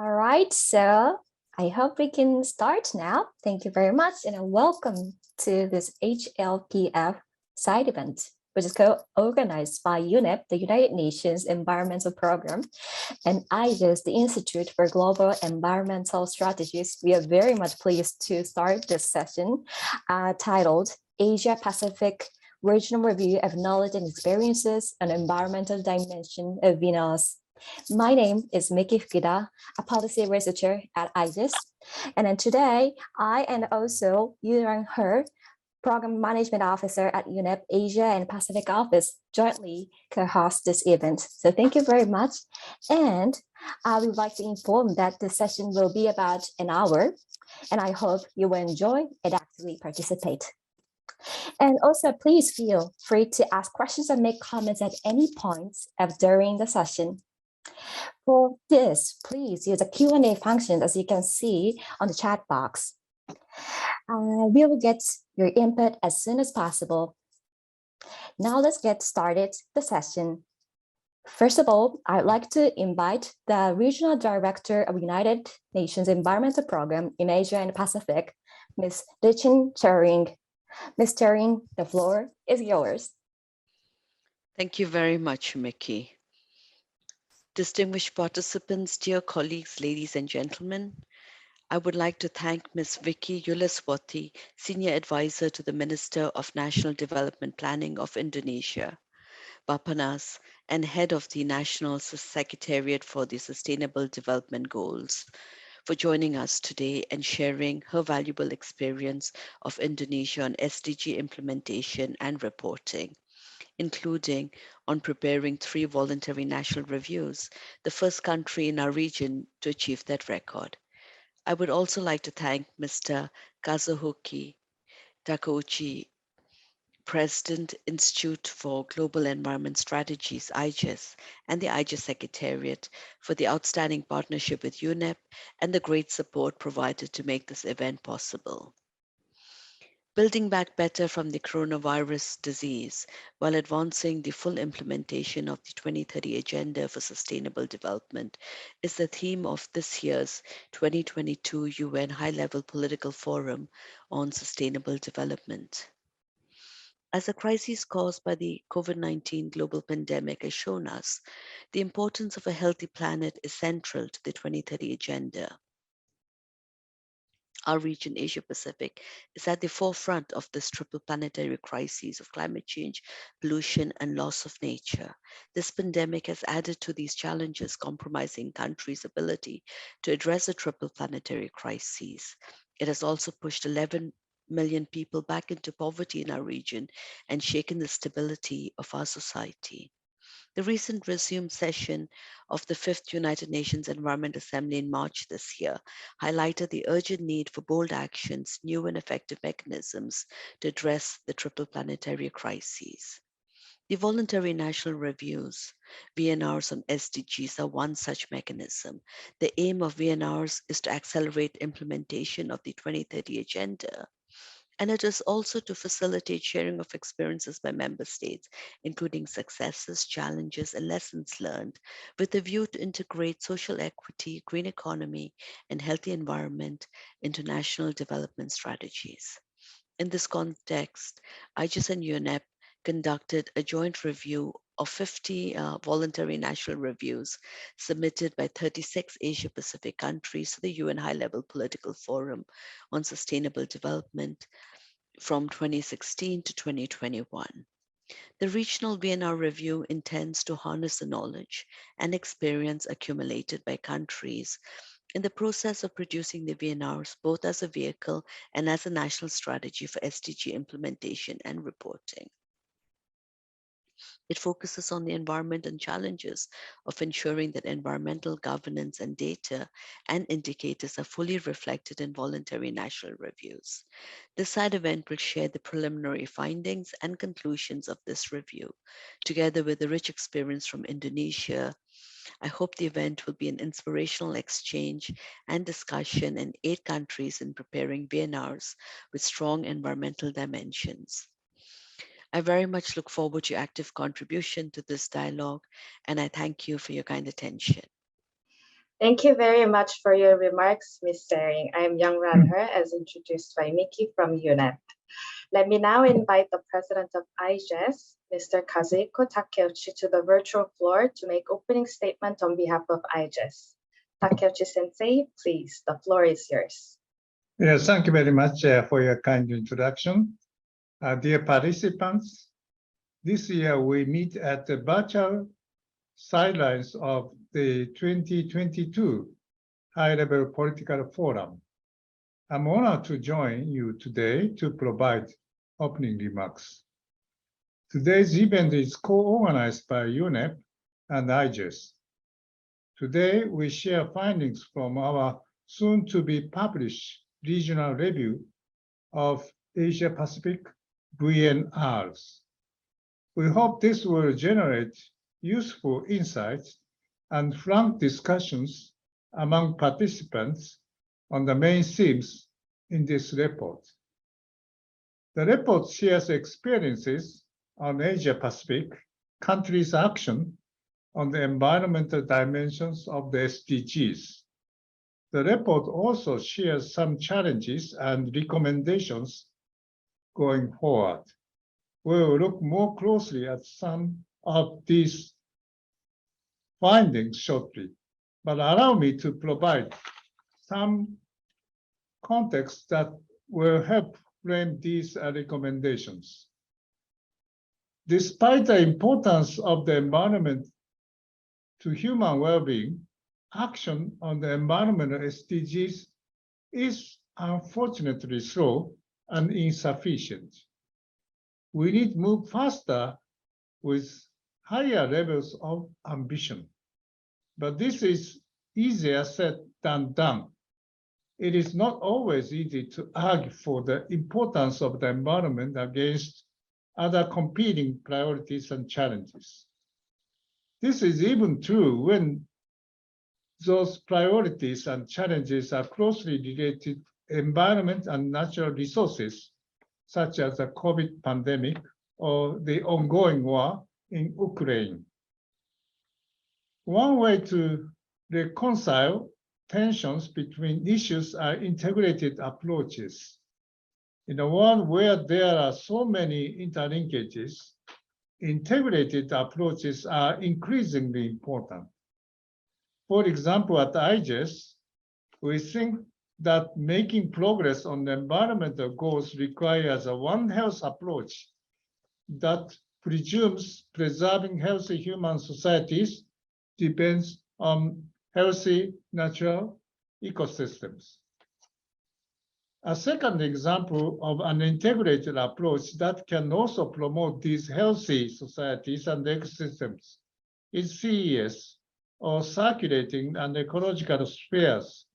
All right, so I hope we can start now. Thank you very much and welcome to this HLPF side event, which is co-organized by UNEP, the United Nations Environmental Program, and IGES, the Institute for Global Environmental Strategies. We are very much pleased to start this session titled Asia Pacific Regional Review of Knowledge and Experiences on Environmental Dimension of VNRs. My name is Miki Fukuda, a policy researcher at IGES. And then today, I and also Yurang He, Program Management Officer at UNEP Asia and Pacific Office, jointly co-host this event. So thank you very much. And I would like to inform that the session will be about an hour, and I hope you will enjoy and actively participate. And also, please feel free to ask questions and make comments at any points during the session. For this, please use the Q&A function as you can see on the chat box. We will get your input as soon as possible. Now let's get started the session. First of all, I'd like to invite the Regional Director of United Nations Environmental Program in Asia and Pacific, Ms. Richin Chering. Ms. Chering, the floor is yours. Thank you very much, Mickey. Distinguished participants, dear colleagues, ladies and gentlemen, I would like to thank Ms. Vicky Yulaswati, Senior Advisor to the Minister of National Development Planning of Indonesia, Bapanas, and Head of the National Secretariat for the Sustainable Development Goals, for joining us today and sharing her valuable experience of Indonesia on SDG implementation and reporting, including on preparing 3 voluntary national reviews, the first country in our region to achieve that record. I would also like to thank Mr. Kazuhuki Takeuchi, President, Institute for Global Environment Strategies, IGES, and the IGES Secretariat for the outstanding partnership with UNEP and the great support provided to make this event possible. Building back better from the coronavirus disease while advancing the full implementation of the 2030 Agenda for Sustainable Development is the theme of this year's 2022 UN High-Level Political Forum on Sustainable Development. As the crisis caused by the COVID-19 global pandemic has shown us, the importance of a healthy planet is central to the 2030 Agenda. Our region, Asia Pacific, is at the forefront of this triple planetary crisis of climate change, pollution, and loss of nature. This pandemic has added to these challenges, compromising countries' ability to address the triple planetary crises. It has also pushed 11 million people back into poverty in our region and shaken the stability of our society. The recent resumed session of the 5th United Nations Environment Assembly in March this year highlighted the urgent need for bold actions, new and effective mechanisms to address the triple planetary crises. The Voluntary National Reviews, VNRs on SDGs, are one such mechanism. The aim of VNRs is to accelerate implementation of the 2030 Agenda, and it is also to facilitate sharing of experiences by member states, including successes, challenges, and lessons learned, with a view to integrate social equity, green economy, and healthy environment into national development strategies. In this context, IGES and UNEP conducted a joint review of 50 voluntary national reviews submitted by 36 Asia Pacific countries to the UN High-Level Political Forum on Sustainable Development from 2016 to 2021. The regional VNR review intends to harness the knowledge and experience accumulated by countries in the process of producing the VNRs, both as a vehicle and as a national strategy for SDG implementation and reporting. It focuses on the environment and challenges of ensuring that environmental governance and data and indicators are fully reflected in voluntary national reviews. This side event will share the preliminary findings and conclusions of this review, together with the rich experience from Indonesia. I hope the event will be an inspirational exchange and discussion in 8 countries in preparing VNRs with strong environmental dimensions. I very much look forward to your active contribution to this dialogue, and I thank you for your kind attention. Thank you very much for your remarks, Ms. Sering. I am Young Ranher, as introduced by Miki from UNEP. Let me now invite the president of IGES, Mr. Kazuhiko Takeuchi, to the virtual floor to make opening statement on behalf of IGES. Takeuchi-sensei, please, the floor is yours. Yes, thank you very much for your kind introduction. Dear participants, this year we meet at the virtual sidelines of the 2022 High-Level Political Forum. I'm honored to join you today to provide opening remarks. Today's event is co-organized by UNEP and IGES. Today, we share findings from our soon-to-be-published regional review of Asia-Pacific VNRs. We hope this will generate useful insights and frank discussions among participants on the main themes in this report. The report shares experiences on Asia-Pacific countries' action on the environmental dimensions of the SDGs. The report also shares some challenges and recommendations going forward. We will look more closely at some of these findings shortly, but allow me to provide some context that will help frame these recommendations. Despite the importance of the environment to human well-being, action on the environmental SDGs is unfortunately slow and insufficient. We need to move faster with higher levels of ambition. But this is easier said than done. It is not always easy to argue for the importance of the environment against other competing priorities and challenges. This is even true when those priorities and challenges are closely related to environment and natural resources, such as the COVID pandemic or the ongoing war in Ukraine. One way to reconcile tensions between issues are integrated approaches. In a world where there are so many interlinkages, integrated approaches are increasingly important. For example, at IGES, we think that making progress on the environmental goals requires a One Health approach that presumes preserving healthy human societies depends on healthy natural ecosystems. A second example of an integrated approach that can also promote these healthy societies and ecosystems is CES, or circulating and ecological spheres.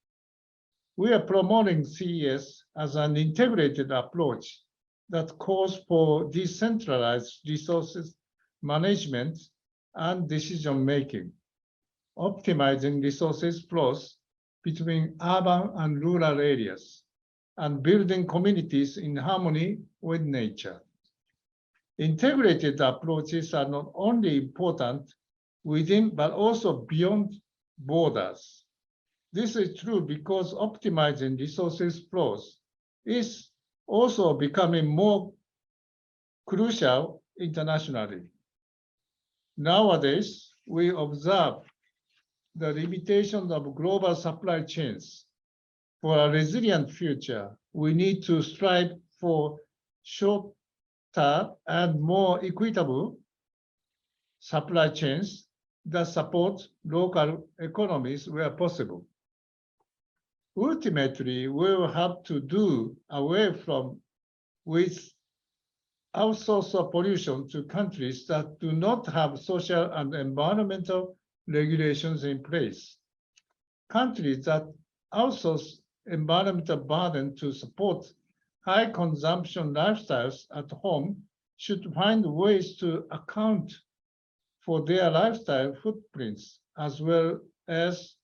We are promoting CES as an integrated approach that calls for decentralized resources management and decision-making, optimizing resources flows between urban and rural areas, and building communities in harmony with nature. Integrated approaches are not only important within, but also beyond borders. This is true because optimizing resources flows is also becoming more crucial internationally. Nowadays, we observe the limitations of global supply chains. For a resilient future, we need to strive for shorter and more equitable supply chains that support local economies where possible. Ultimately, we will have to do away with outsourced pollution to countries that do not have social and environmental regulations in place. Countries that outsource environmental burden to support high consumption lifestyles at home should find ways to account for their lifestyle footprints, as well as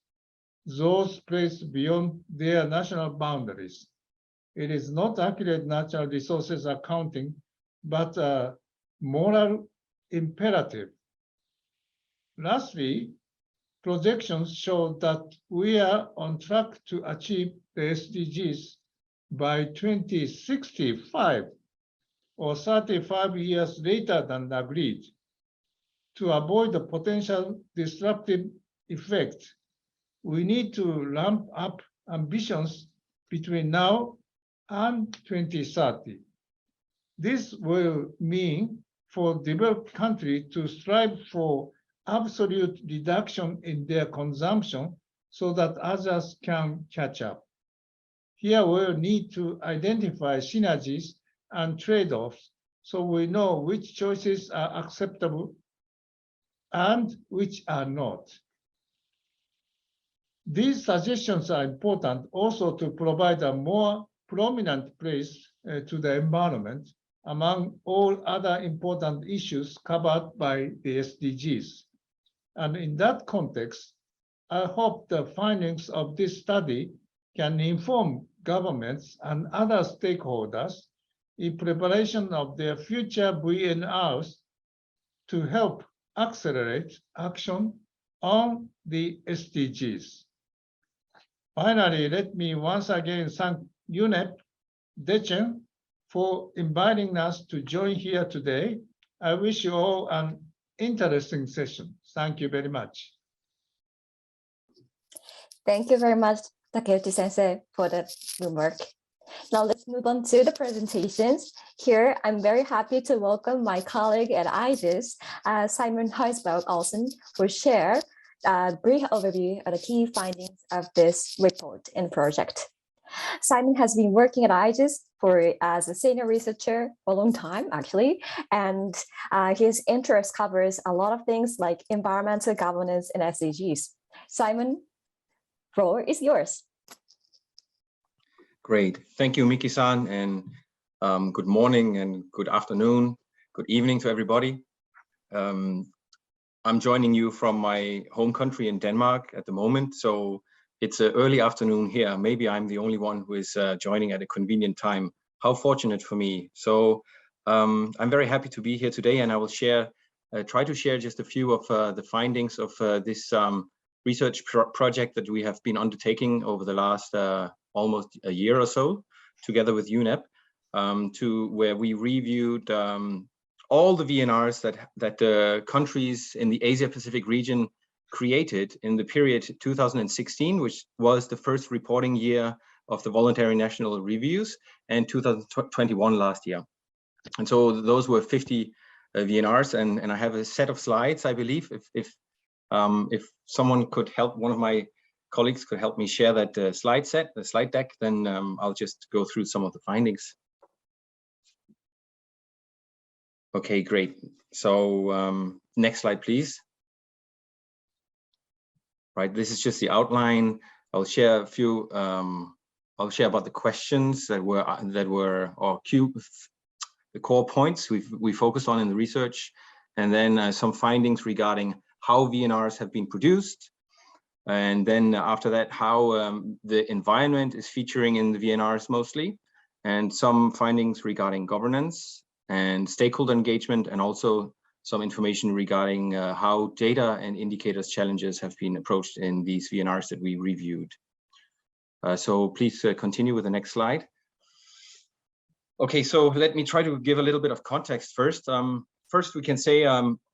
those placed beyond their national boundaries. It is not accurate natural resources accounting, but a moral imperative. Lastly, projections show that we are on track to achieve the SDGs by 2065, or 35 years later than agreed. To avoid the potential disruptive effect, we need to ramp up ambitions between now and 2030. This will mean for developed countries to strive for absolute reduction in their consumption so that others can catch up. Here we'll need to identify synergies and trade-offs so we know which choices are acceptable and which are not. These suggestions are important also to provide a more prominent place to the environment among all other important issues covered by the SDGs. And in that context, I hope the findings of this study can inform governments and other stakeholders in preparation of their future VNRs to help accelerate action on the SDGs. Finally, let me once again thank UNEP, Dechen, for inviting us to join here today. I wish you all an interesting session. Thank you very much. Thank you very much, Takeuchi-sensei, for that remark. Now let's move on to the presentations. Here, I'm very happy to welcome my colleague at IGES, Simon Huisberg-Olsen, who will share a brief overview of the key findings of this report and project. Simon has been working at IGES as a senior researcher for a long time, actually, and his interest covers a lot of things like environmental governance and SDGs. Simon, floor is yours. Great. Thank you, Miki-san, and good morning and good afternoon, good evening to everybody. I'm joining you from my home country in Denmark at the moment, so it's an early afternoon here. Maybe I'm the only one who is joining at a convenient time. How fortunate for me. So I'm very happy to be here today, and I will try to share just a few of the findings of this research project that we have been undertaking over the last almost a year or so, together with UNEP, where we reviewed all the VNRs that the countries in the Asia-Pacific region created in the period 2016, which was the first reporting year of the Voluntary National Reviews, and 2021 last year. And so those were 50 VNRs, and I have a set of slides, I believe. If someone could help, one of my colleagues could help me share that slide deck, then I'll just go through some of the findings. Okay, great. So next slide, please. Right, this is just the outline. I'll share a few. I'll share about the questions that were the core points we focused on in the research, and then some findings regarding how VNRs have been produced, and then after that how the environment is featuring in the VNRs mostly, and some findings regarding governance and stakeholder engagement, and also some information regarding how data and indicators challenges have been approached in these VNRs that we reviewed. So please continue with the next slide. Okay, so let me try to give a little bit of context first. First, we can say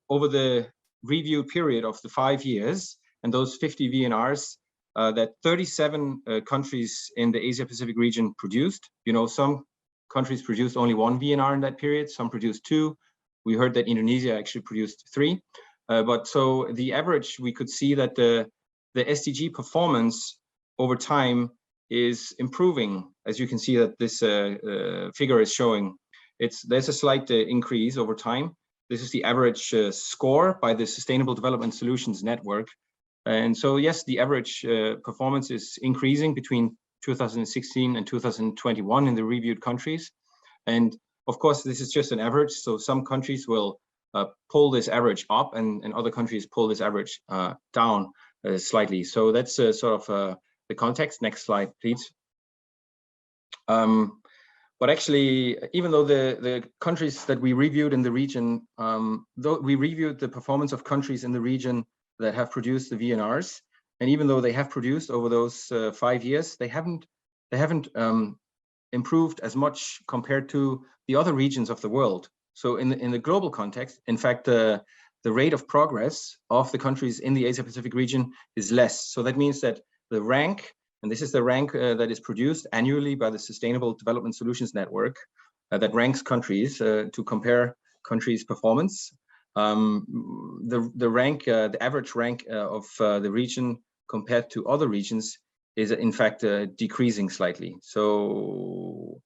over the review period of the 5 years and those 50 VNRs that 37 countries in the Asia-Pacific region produced. You know, some countries produced only 1 VNR in that period, some produced 2. We heard that Indonesia actually produced 3. But so the average, we could see that the SDG performance over time is improving. As you can see that this figure is showing, there's a slight increase over time. This is the average score by the Sustainable Development Solutions Network. And so, yes, the average performance is increasing between 2016 and 2021 in the reviewed countries. And of course, this is just an average. So some countries will pull this average up and other countries pull this average down slightly. So that's sort of the context. Next slide, please. But actually, even though the countries that we reviewed in the region, though we reviewed the performance of countries in the region that have produced the VNRs, and even though they have produced over those 5 years, they haven't improved as much compared to the other regions of the world. So in the global context, in fact, the rate of progress of the countries in the Asia-Pacific region is less. So that means that the rank, and this is the rank that is produced annually by the Sustainable Development Solutions Network, that ranks countries to compare countries' performance. The average rank of the region compared to other regions is in fact decreasing slightly. So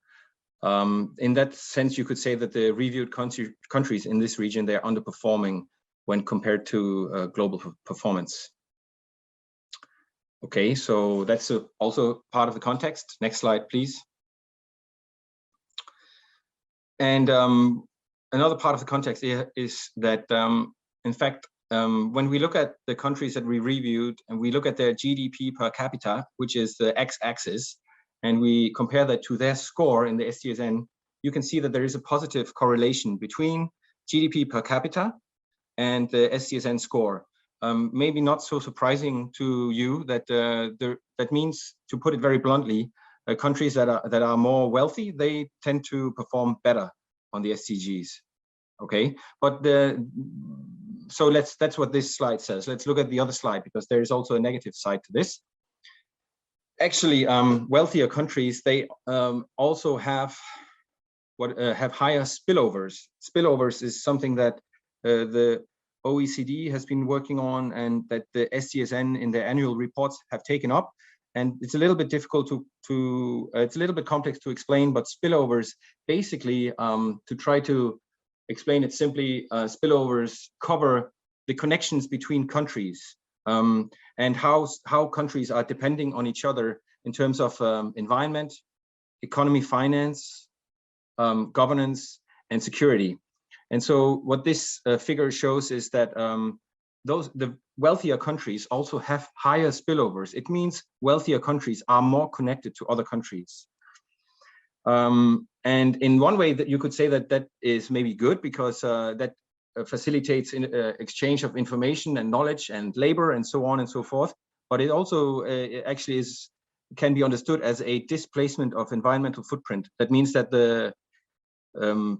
in that sense, you could say that the reviewed countries in this region, they're underperforming when compared to global performance. Okay, so that's also part of the context. Next slide, please. And another part of the context is that, in fact, when we look at the countries that we reviewed and we look at their GDP per capita, which is the x-axis, and we compare that to their score in the SDSN, you can see that there is a positive correlation between GDP per capita and the SDSN score. Maybe not so surprising to you that that means, to put it very bluntly, countries that are more wealthy, they tend to perform better on the SDGs. Okay, but so that's what this slide says. Let's look at the other slide, because there is also a negative side to this. Actually, wealthier countries, they also have higher spillovers. Spillovers is something that the OECD has been working on, and that the SDSN in their annual reports have taken up. And it's a little bit difficult it's a little bit complex to explain, but spillovers, basically, to try to explain it simply, spillovers cover the connections between countries, and how countries are depending on each other in terms of environment, economy, finance, governance, and security. And so what this figure shows is that the wealthier countries also have higher spillovers. It means wealthier countries are more connected to other countries. And in one way that you could say that is maybe good, because that facilitates exchange of information and knowledge and labor and so on and so forth. But it also actually can be understood as a displacement of environmental footprint. That means that the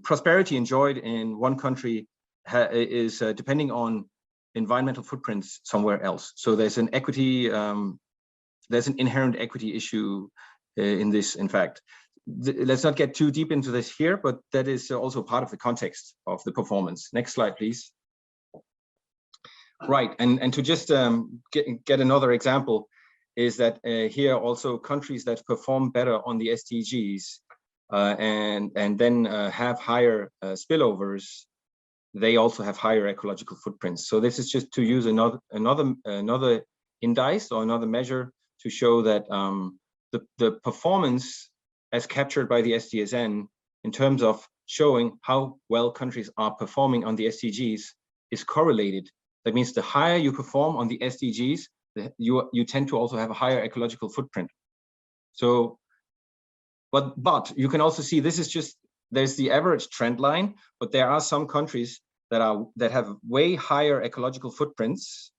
prosperity enjoyed in one country is depending on environmental footprints somewhere else. So there's an equity, there's an inherent equity issue in this, in fact. Let's not get too deep into this here, but that is also part of the context of the performance. Next slide, please. Right, and to just get another example, is that here also countries that perform better on the SDGs and then have higher spillovers, they also have higher ecological footprints. So this is just to use another indice or another measure to show that the performance as captured by the SDSN in terms of showing how well countries are performing on the SDGs is correlated. That means the higher you perform on the SDGs, you tend to also have a higher ecological footprint. So, but you can also see this is just, there's the average trend line, but there are some countries that have way higher ecological footprints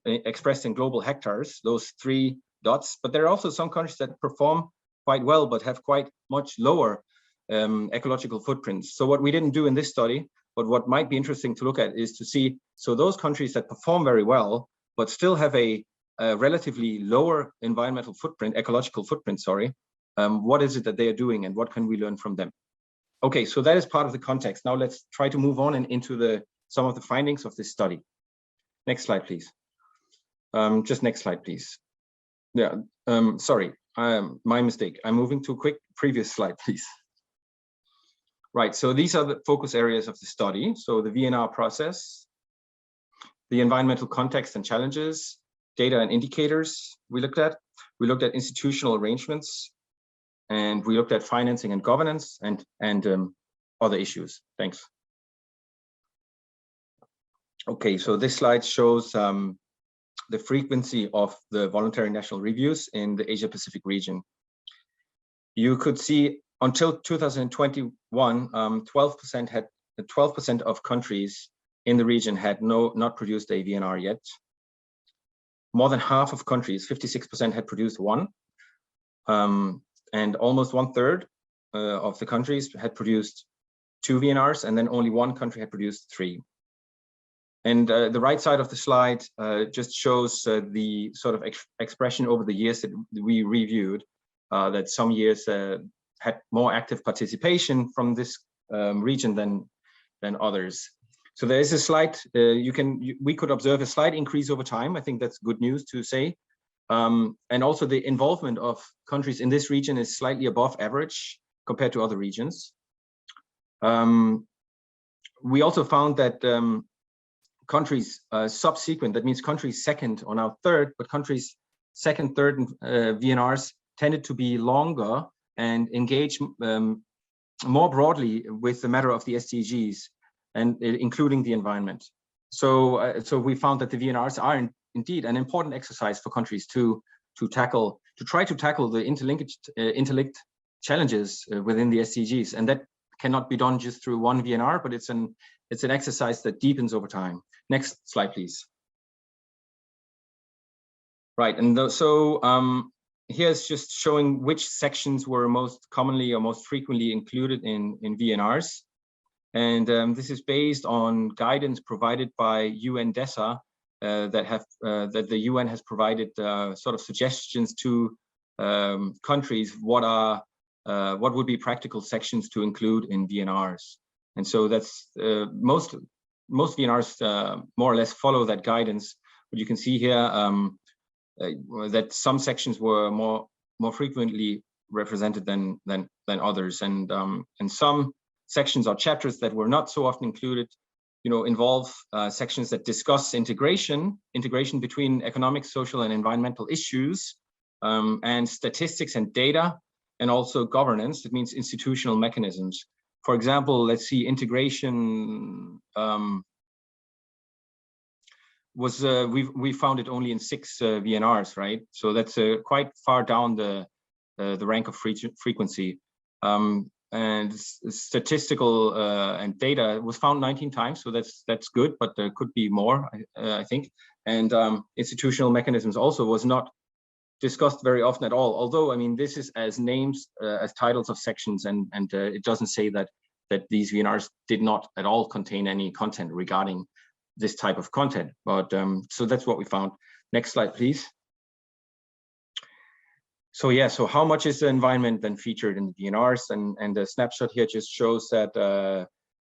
expressed in global hectares, those 3 dots. But there are also some countries that perform quite well, but have quite much lower ecological footprints. So what we didn't do in this study, but what might be interesting to look at, is to see, so those countries that perform very well, but still have a relatively lower environmental footprint, ecological footprint, sorry, what is it that they are doing and what can we learn from them? Okay, so that is part of the context. Now let's try to move on and into some of the findings of this study. Next slide, please. Just next slide, please. Yeah, sorry, my mistake. I'm moving too quick. Previous slide, please. Right, so these are the focus areas of the study. So the VNR process, the environmental context and challenges, data and indicators we looked at. We looked at institutional arrangements, and we looked at financing and governance and other issues. Thanks. Okay, so this slide shows the frequency of the voluntary national reviews in the Asia-Pacific region. You could see until 2021, 12% of countries in the region had not produced a VNR yet. more than half of countries, 56%, had produced one, and almost 1/3 of the countries had produced 2 VNRs, and then only 1 country had produced 3. And the right side of the slide just shows the sort of expression over the years that we reviewed, that some years had more active participation from this region than others. So there is a slight, we could observe a slight increase over time. I think that's good news to say. And also the involvement of countries in this region is slightly above average compared to other regions. We also found that countries subsequent, that means countries second or now third, but countries second, third VNRs tended to be longer and engage more broadly with the matter of the SDGs, and including the environment. So, so we found that the VNRs are indeed an important exercise for countries to try to tackle the interlinked challenges within the SDGs, and that cannot be done just through one VNR, but it's an exercise that deepens over time. Next slide, please. Right, and so here's just showing which sections were most commonly or most frequently included in VNRs. And this is based on guidance provided by UNDESA that the UN has provided sort of suggestions to countries what would be practical sections to include in VNRs. And so that's most VNRs more or less follow that guidance. But you can see here that some sections were more frequently represented than others, and some sections or chapters that were not so often included, involve sections that discuss integration between economic, social, and environmental issues, and statistics and data, and also governance. That means institutional mechanisms. For example, let's see, integration was we found it only in 6 VNRs, right? So that's quite far down the rank of frequency. And statistical and data was found 19 times, so that's good, but there could be more, I think. And institutional mechanisms also was not discussed very often at all. Although, I mean, this is as names, as titles of sections, and it doesn't say that these VNRs did not at all contain any content regarding this type of content. But so that's what we found. Next slide, please. So yeah, so how much is the environment then featured in the VNRs? And the snapshot here just shows that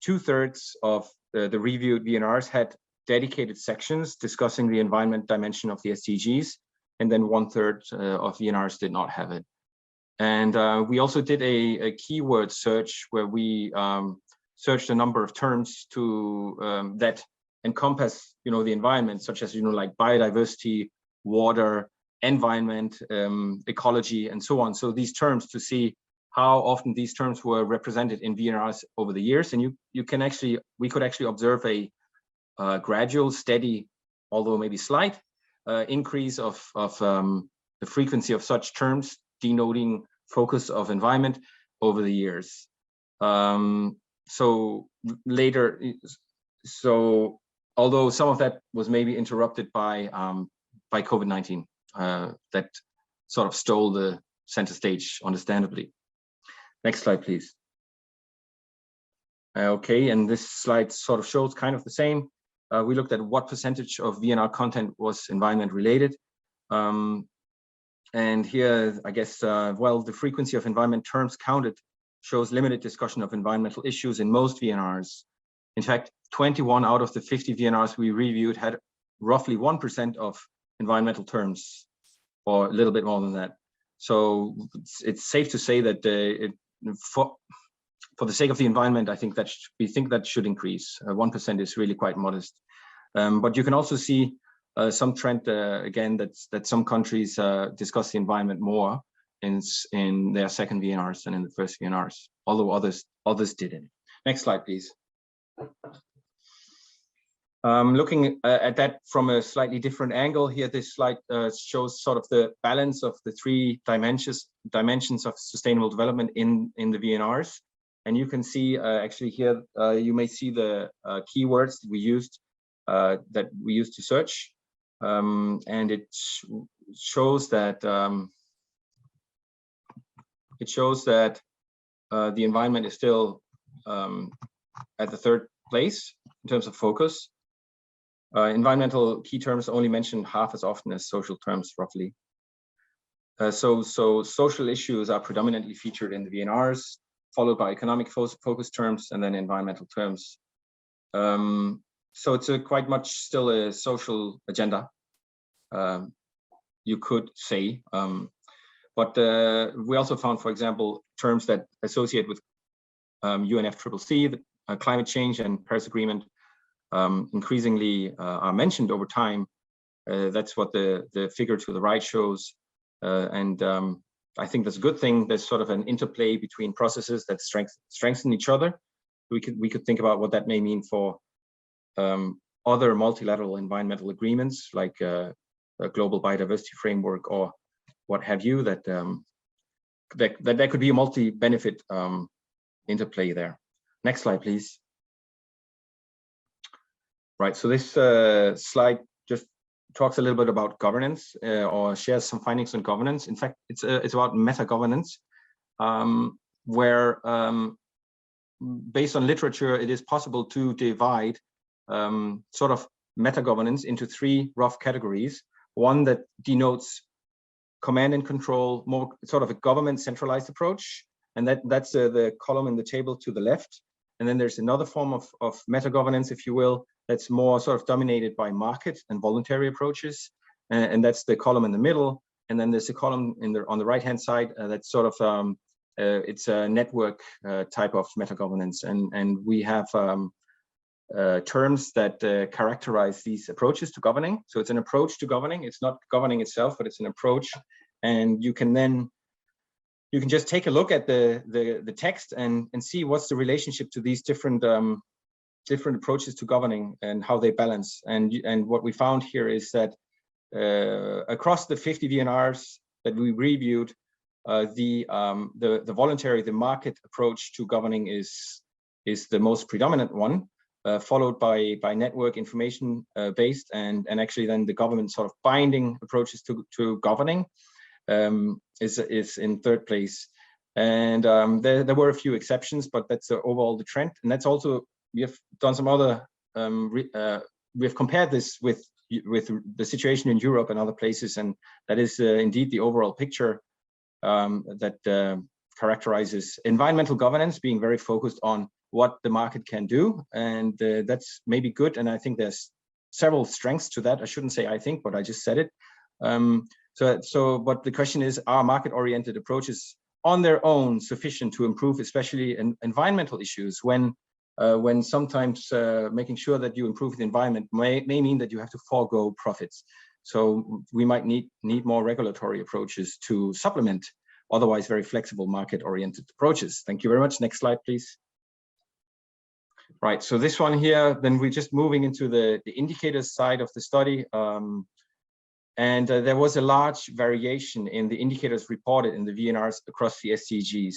2/3 of the reviewed VNRs had dedicated sections discussing the environment dimension of the SDGs, and then 1/3 of VNRs did not have it. And we also did a keyword search where we searched a number of terms to that encompass, the environment, such as, like biodiversity, water, environment, ecology, and so on. So these terms, to see how often these terms were represented in VNRs over the years. And we could actually observe a gradual, steady, although maybe slight, increase of the frequency of such terms denoting focus of environment over the years. So although some of that was maybe interrupted by COVID-19, that sort of stole the center stage, understandably. Next slide, please. Okay, and this slide sort of shows kind of the same. We looked at what percentage of VNR content was environment related. And here, I guess, the frequency of environment terms counted shows limited discussion of environmental issues in most VNRs. In fact, 21 out of the 50 VNRs we reviewed had roughly 1% of environmental terms, or a little bit more than that. So it's safe to say that for the sake of the environment, I think we think that should increase. 1% is really quite modest. But you can also see some trend again that some countries discuss the environment more in their second VNRs than in the first VNRs, although others didn't. Next slide, please. Looking at that from a slightly different angle here, this slide shows sort of the balance of the 3 dimensions of sustainable development in the VNRs. And you can see actually here, you may see the keywords that we used to search. and it shows that the environment is still at the third place in terms of focus. Environmental key terms only mentioned half as often as social terms, roughly. So social issues are predominantly featured in the VNRs, followed by economic focus terms, and then environmental terms. So it's quite much still a social agenda, you could say. But we also found, for example, terms that associate with UNFCCC, climate change and Paris Agreement, increasingly are mentioned over time. That's what the figure to the right shows. And I think that's a good thing. There's sort of an interplay between processes that strengthen each other. We could think about what that may mean for other multilateral environmental agreements, like a global biodiversity framework or what have you, that could be a multi-benefit interplay there. Next slide, please. Right, so this slide just talks a little bit about governance, or shares some findings on governance. In fact, it's about meta-governance, where based on literature, it is possible to divide sort of meta-governance into three rough categories. One that denotes command and control, more sort of a government centralized approach, and that's the column in the table to the left. And then there's another form of meta-governance, if you will, that's more sort of dominated by market and voluntary approaches, and that's the column in the middle. And then there's a column on the right-hand side that's sort of it's a network type of meta-governance, and we have terms that characterize these approaches to governing. So it's an approach to governing. It's not governing itself, but it's an approach. And you can just take a look at the text and see what's the relationship to these different approaches to governing and how they balance. And what we found here is that across the 50 VNRs that we reviewed, the voluntary, the market approach to governing is the most predominant one, followed by network information based, and actually then the government sort of binding approaches to governing is in third place. And there were a few exceptions, but that's overall the trend. And that's also, we have done some other, we've compared this with the situation in Europe and other places, and that is indeed the overall picture that characterizes environmental governance being very focused on what the market can do, and that's maybe good. And I think there's several strengths to that. I shouldn't say I think, but I just said it. But the question is, are market-oriented approaches on their own sufficient to improve, especially in environmental issues, when sometimes making sure that you improve the environment may mean that you have to forego profits. So we might need more regulatory approaches to supplement otherwise very flexible market-oriented approaches. Thank you very much. Next slide, please. Right, so this one here, then we're just moving into the indicators side of the study. And there was a large variation in the indicators reported in the VNRs across the SDGs.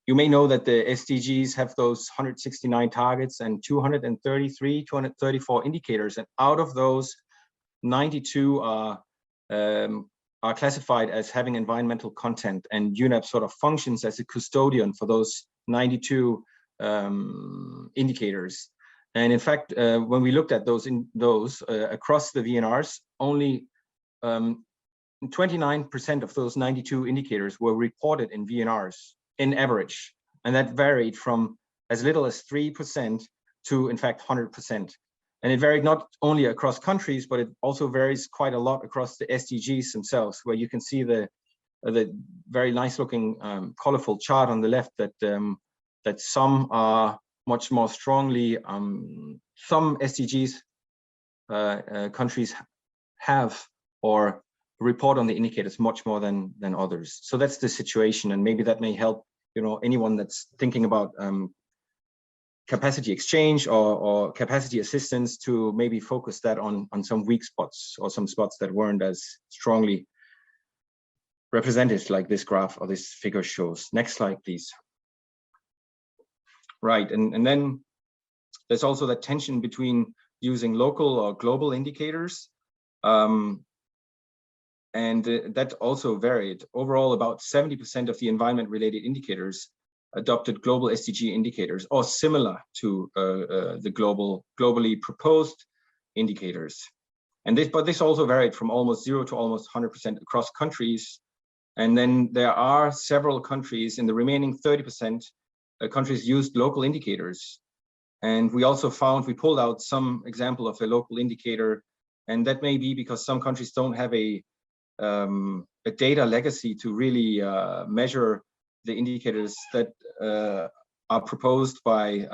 You may know that the SDGs have those 169 targets and 234 indicators, and out of those, 92 are classified as having environmental content, and UNEP sort of functions as a custodian for those 92 indicators. And in fact, when we looked at those across the VNRs, only 29% of those 92 indicators were reported in VNRs in average, and that varied from as little as 3% to, in fact, 100%. And it varied not only across countries, but it also varies quite a lot across the SDGs themselves, where you can see the very nice-looking, colorful chart on the left that some are much more strongly, some SDGs countries have or report on the indicators much more than others. So that's the situation, and maybe that may help, you know, anyone that's thinking about capacity exchange or capacity assistance to maybe focus that on some weak spots or some spots that weren't as strongly represented like this graph or this figure shows. Next slide, please. Right, and then there's also that tension between using local or global indicators. That also varied. Overall, about 70% of the environment-related indicators adopted global SDG indicators or similar to the globally proposed indicators. But this also varied from almost 0 to almost 100% across countries. And then there are several countries in the remaining 30%, countries used local indicators. And we also found, we pulled out some example of a local indicator, and that may be because some countries don't have a data legacy to really measure the indicators that are proposed by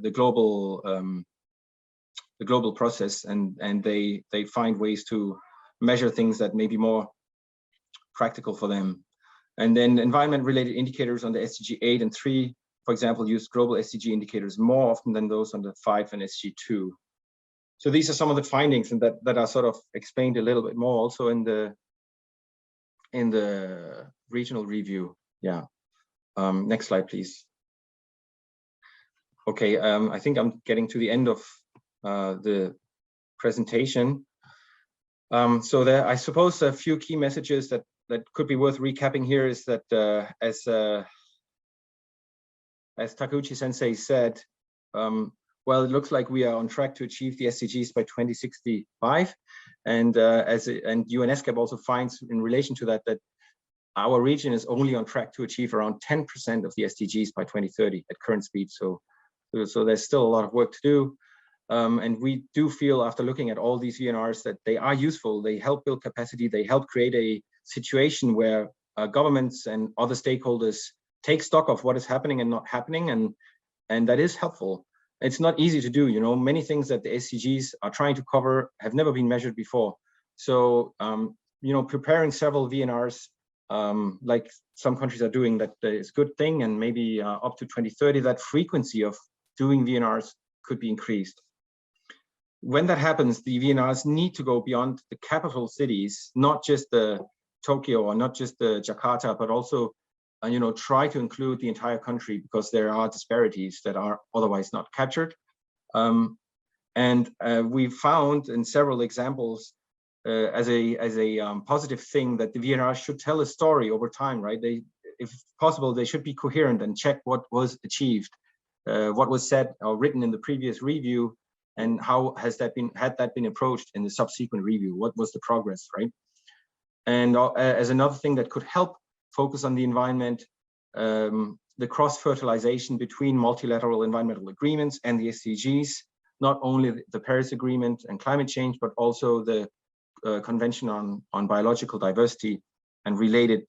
the global process, and they find ways to measure things that may be more practical for them. And then environment-related indicators on the SDG 8 and 3, for example, use global SDG indicators more often than those on the 5 and SDG 2. So these are some of the findings, and that are sort of explained a little bit more also in the regional review. Yeah. Next slide, please. Okay, I think I'm getting to the end of the presentation. So there, I suppose a few key messages that could be worth recapping here is that as Takeuchi-sensei said, well, it looks like we are on track to achieve the SDGs by 2065, and UNESCAP also finds in relation to that our region is only on track to achieve around 10% of the SDGs by 2030 at current speed. So there's still a lot of work to do. And we do feel, after looking at all these VNRs, that they are useful. They help build capacity. They help create a situation where governments and other stakeholders take stock of what is happening and not happening, and that is helpful. It's not easy to do. You know, many things that the SDGs are trying to cover have never been measured before. So you know, preparing several VNRs, like some countries are doing, that is a good thing, and maybe up to 2030, that frequency of doing VNRs could be increased. When that happens, the VNRs need to go beyond the capital cities, not just the Tokyo or not just the Jakarta, but also, you know, try to include the entire country, because there are disparities that are otherwise not captured. We found in several examples as a positive thing that the VNR should tell a story over time, right? If possible, they should be coherent and check what was achieved, what was said or written in the previous review, and how had that been approached in the subsequent review? What was the progress, right? And as another thing that could help focus on the environment, the cross-fertilization between multilateral environmental agreements and the SDGs, not only the Paris Agreement and climate change, but also the Convention on Biological Diversity and related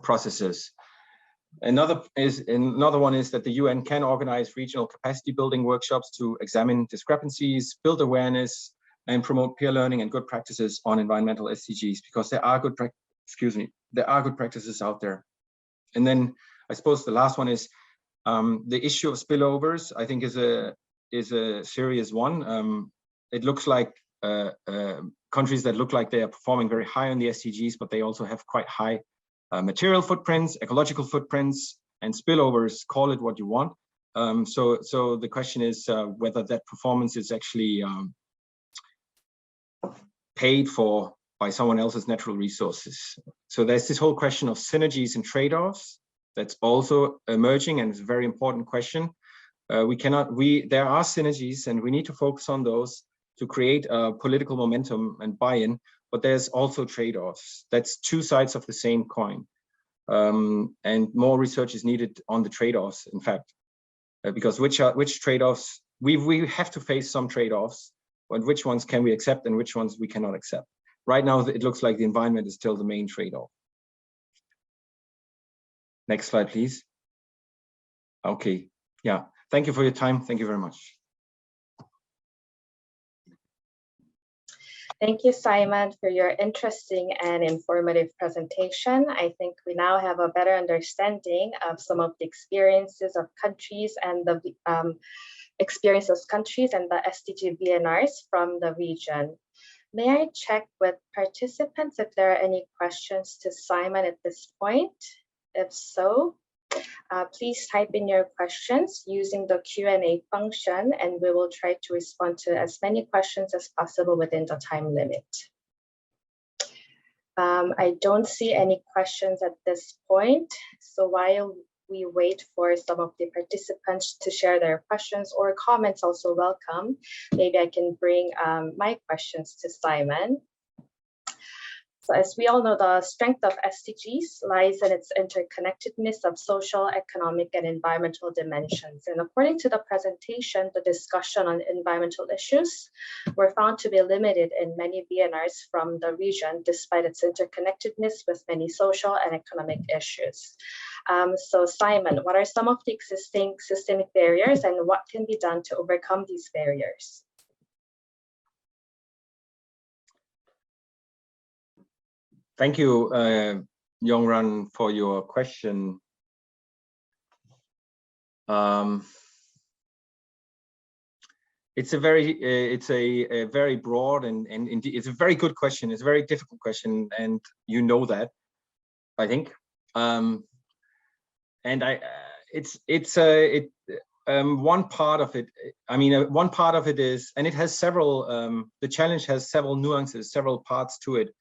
processes. Another one is that the UN can organize regional capacity building workshops to examine discrepancies, build awareness, and promote peer learning and good practices on environmental SDGs, because there are good practices out there. And then I suppose the last one is the issue of spillovers. I think is a serious one. It looks like countries that look like they are performing very high on the SDGs, but they also have quite high material footprints, ecological footprints, and spillovers. Call it what you want. So the question is whether that performance is actually paid for by someone else's natural resources. So there's this whole question of synergies and trade-offs that's also emerging, and it's a very important question. There are synergies, and we need to focus on those to create political momentum and buy-in, but there's also trade-offs. That's two sides of the same coin. And more research is needed on the trade-offs, in fact, because which trade-offs, we have to face some trade-offs, but which ones can we accept and which ones we cannot accept. Right now, it looks like the environment is still the main trade-off. Next slide, please. Okay, yeah, thank you for your time. Thank you very much. Thank you, Simon, for your interesting and informative presentation. I think we now have a better understanding of some of the experiences of countries and the experiences of countries and the SDG VNRs from the region. May I check with participants if there are any questions to Simon at this point? If so, Please type in your questions using the Q&A function, and we will try to respond to as many questions as possible within the time limit. I don't see any questions at this point. So while we wait for some of the participants to share their questions or comments, also welcome, maybe I can bring my questions to Simon. So as we all know, the strength of SDGs lies in its interconnectedness of social, economic, and environmental dimensions. And according to the presentation, the discussion on environmental issues were found to be limited in many VNRs from the region, despite its interconnectedness with many social and economic issues. So Simon, what are some of the existing systemic barriers and what can be done to overcome these barriers? Thank you, Yongran, for your question. It's a very broad and indeed it's a very good question. It's a very difficult question, and you know that, I think. And one part of it. I mean, one part of it is, and it has several. The challenge has several nuances, several parts to it.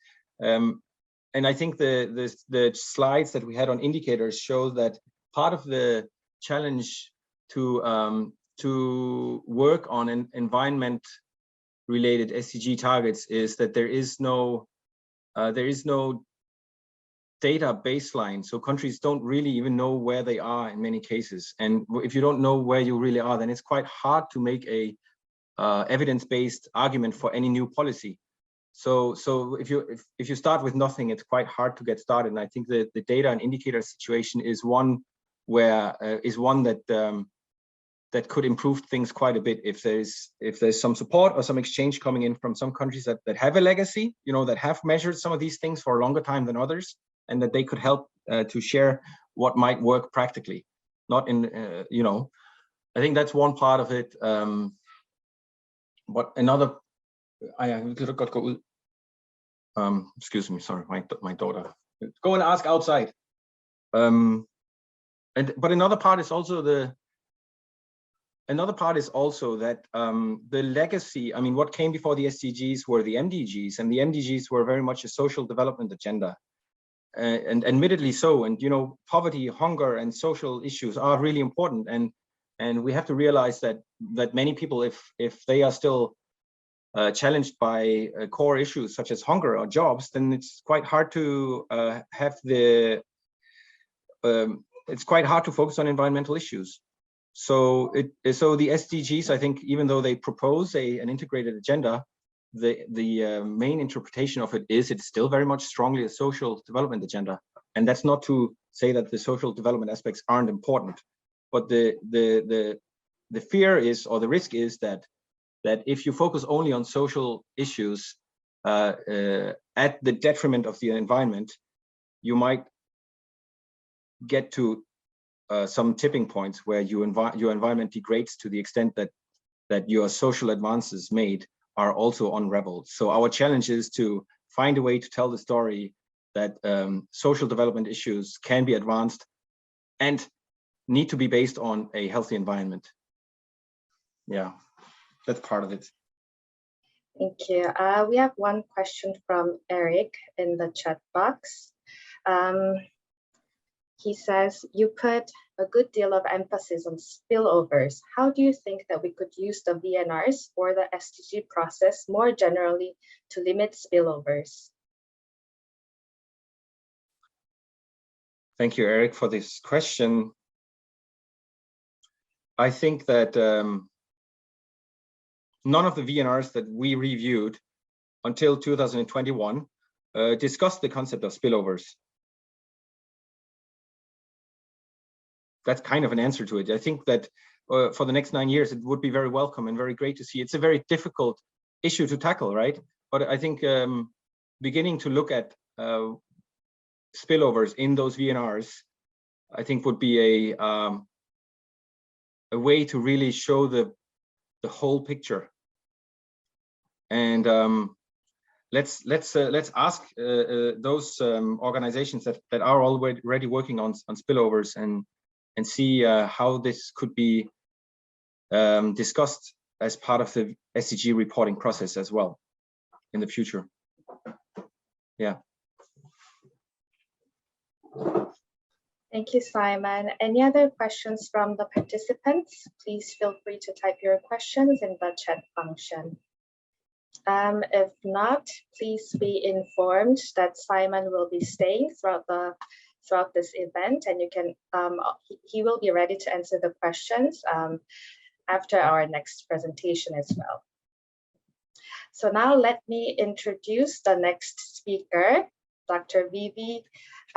And I think the slides that we had on indicators show that part of the challenge to work on an environment-related SDG targets is that there is no data baseline. So countries don't really even know where they are in many cases. And if you don't know where you really are, then it's quite hard to make a evidence-based argument for any new policy. So if you start with nothing, it's quite hard to get started. And I think that the data and indicator situation is one where that could improve things quite a bit if there's some support or some exchange coming in from some countries that have a legacy, you know, that have measured some of these things for a longer time than others, and that they could help to share what might work practically. Not in you know, I think that's one part of it. But another. Excuse me, sorry, my daughter. Go and ask outside. But another part is also that the legacy. I mean, what came before the SDGs were the Mdgs, and the Mdgs were very much a social development agenda, and admittedly so. And you know, poverty, hunger, and social issues are really important, and we have to realize that many people, if they are still challenged by core issues such as hunger or jobs, then it's quite hard to it's quite hard to focus on environmental issues. So the SDGs, I think, even though they propose an integrated agenda, the main interpretation of it is it's still very much strongly a social development agenda. And that's not to say that the social development aspects aren't important, but the fear is, or the risk is that if you focus only on social issues at the detriment of the environment, you might get to some tipping points where your environment degrades to the extent that your social advances made are also unraveled. So our challenge is to find a way to tell the story that social development issues can be advanced and need to be based on a healthy environment. Yeah. That's part of it. Thank you. We have one question from Eric in the chat box. He says, you put a good deal of emphasis on spillovers. How do you think that we could use the VNRs or the SDG process more generally to limit spillovers? Thank you, Eric, for this question. I think that none of the VNRs that we reviewed until 2021 discussed the concept of spillovers. That's kind of an answer to it. I think that for the next 9 years, it would be very welcome and very great to see. It's a very difficult issue to tackle, right? But I think beginning to look at spillovers in those VNRs, I think would be a way to really show the whole picture. And let's ask those organizations that are already working on spillovers and see how this could be discussed as part of the SDG reporting process as well in the future. Yeah. Thank you, Simon. Any other questions from the participants? Please feel free to type your questions in the chat function. If not, please be informed that Simon will be staying throughout this event, and you can he will be ready to answer the questions after our next presentation as well. So now let me introduce the next speaker, Dr. Vivi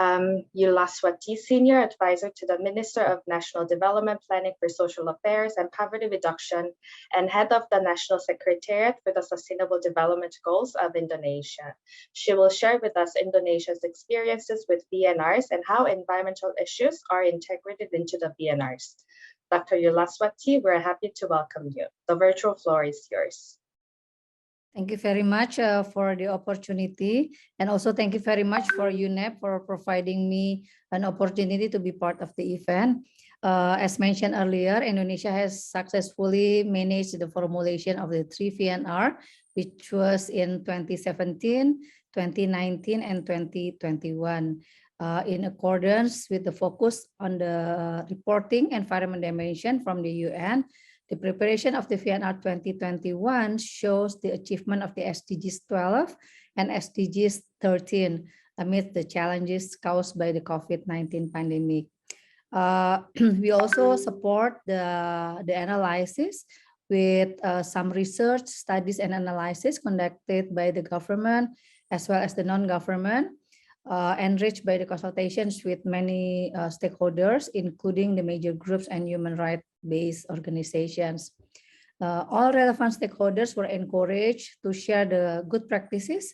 Yulaswati, Senior Advisor to the Minister of National Development Planning for Social Affairs and Poverty Reduction and Head of the National Secretariat for the Sustainable Development Goals of Indonesia. She will share with us Indonesia's experiences with VNRs and how environmental issues are integrated into the VNRs. Dr. Yulaswati, we're happy to welcome you. The virtual floor is yours. Thank you very much for the opportunity, and also thank you very much for UNEP for providing me an opportunity to be part of the event. As mentioned earlier, Indonesia has successfully managed the formulation of the 3 VNR, which was in 2017, 2019, and 2021. In accordance with the focus on the reporting environment dimension from the UN, the preparation of the VNR 2021 shows the achievement of the SDGs 12 and SDGs 13 amid the challenges caused by the COVID-19 pandemic. We also support the analysis with some research studies and analysis conducted by the government as well as the non-government, enriched by the consultations with many stakeholders, including the major groups and human rights-based organizations. All relevant stakeholders were encouraged to share the good practices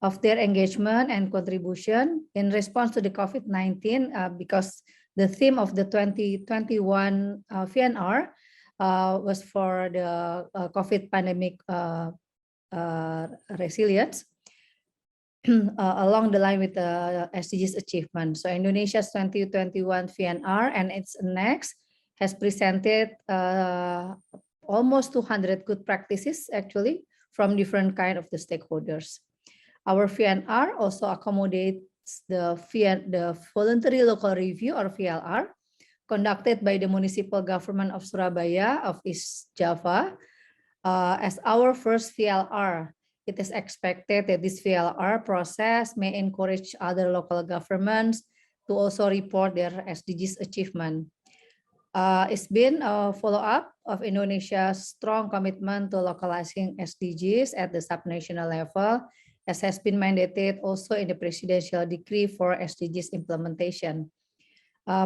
of their engagement and contribution in response to the COVID-19, because the theme of the 2021 VNR was for the COVID pandemic resilience. Along the line with the SDGs achievement. So Indonesia's 2021 VNR and its next has presented almost 200 good practices actually from different kind of the stakeholders. Our VNR also accommodates the Voluntary Local Review or VLR conducted by the Municipal Government of Surabaya of East Java as our first VLR. It is expected that this VLR process may encourage other local governments to also report their SDGs achievement. It's been a follow-up of Indonesia's strong commitment to localizing SDGs at the subnational level, as has been mandated also in the presidential decree for SDGs implementation.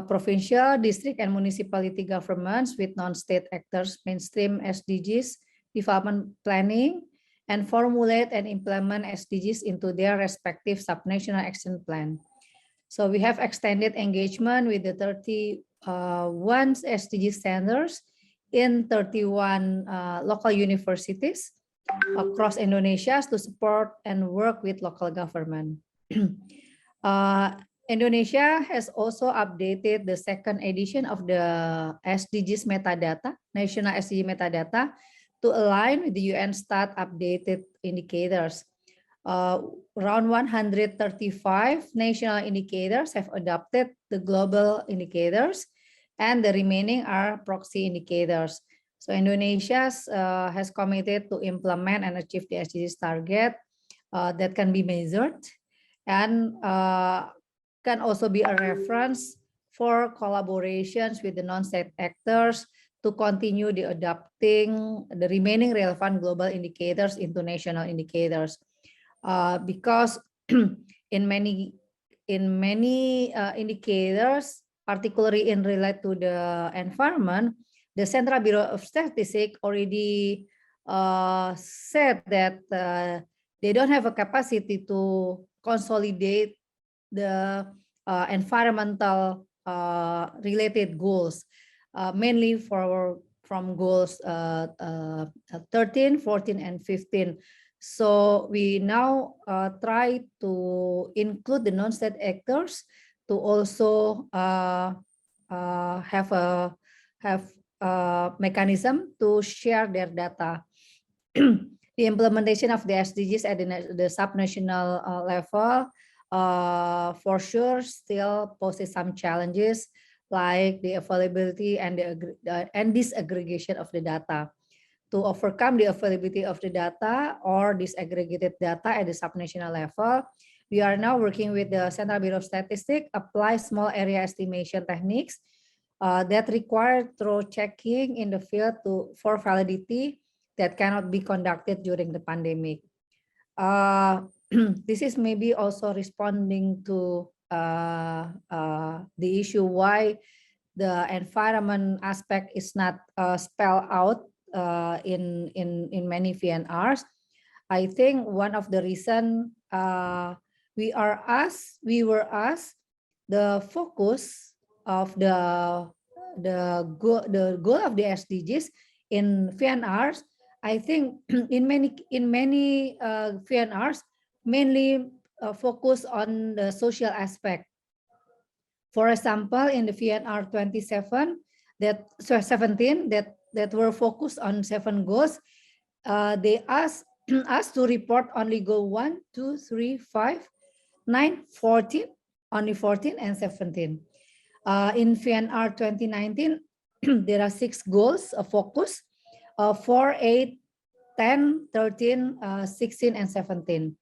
Provincial, district, and municipality governments with non-state actors mainstream SDGs development planning and formulate and implement SDGs into their respective subnational action plan. So we have extended engagement with the 31 SDG centers in 31 local universities across Indonesia to support and work with local government. Indonesia has also updated the second edition of the SDGs metadata, National SDG metadata, to align with the UN stat updated indicators. Around 135 national indicators have adopted the global indicators, and the remaining are proxy indicators. So Indonesia has committed to implement and achieve the SDGs target that can be measured and can also be a reference for collaborations with the non-state actors to continue the adapting the remaining relevant global indicators into national indicators, because in many indicators, particularly in relate to the environment, the Central Bureau of Statistics already said that they don't have a capacity to consolidate the environmental related goals. Mainly from goals 13, 14, and 15. So we now try to include the non-state actors to also have a mechanism to share their data. The implementation of the SDGs at the subnational level, for sure, still poses some challenges like the availability and disaggregation of the data. To overcome the availability of the data or disaggregated data at the subnational level, we are now working with the Central Bureau of Statistics, apply small area estimation techniques that require thorough checking in the field for validity that cannot be conducted during the pandemic. This is maybe also responding to the issue why the environment aspect is not spelled out in many VNRs. I think one of the reason we were asked the focus of the goal of the SDGs in VNRs. I think in many VNRs mainly focus on the social aspect. For example, in the VNR 17 that were focused on 7 goals, they asked us to report only goal 1, 2, 3, 5, 9, 14, only 14 and 17. In VNR 2019, there are 6 goals of focus, 4, 8, 10, 13, 16, and 17.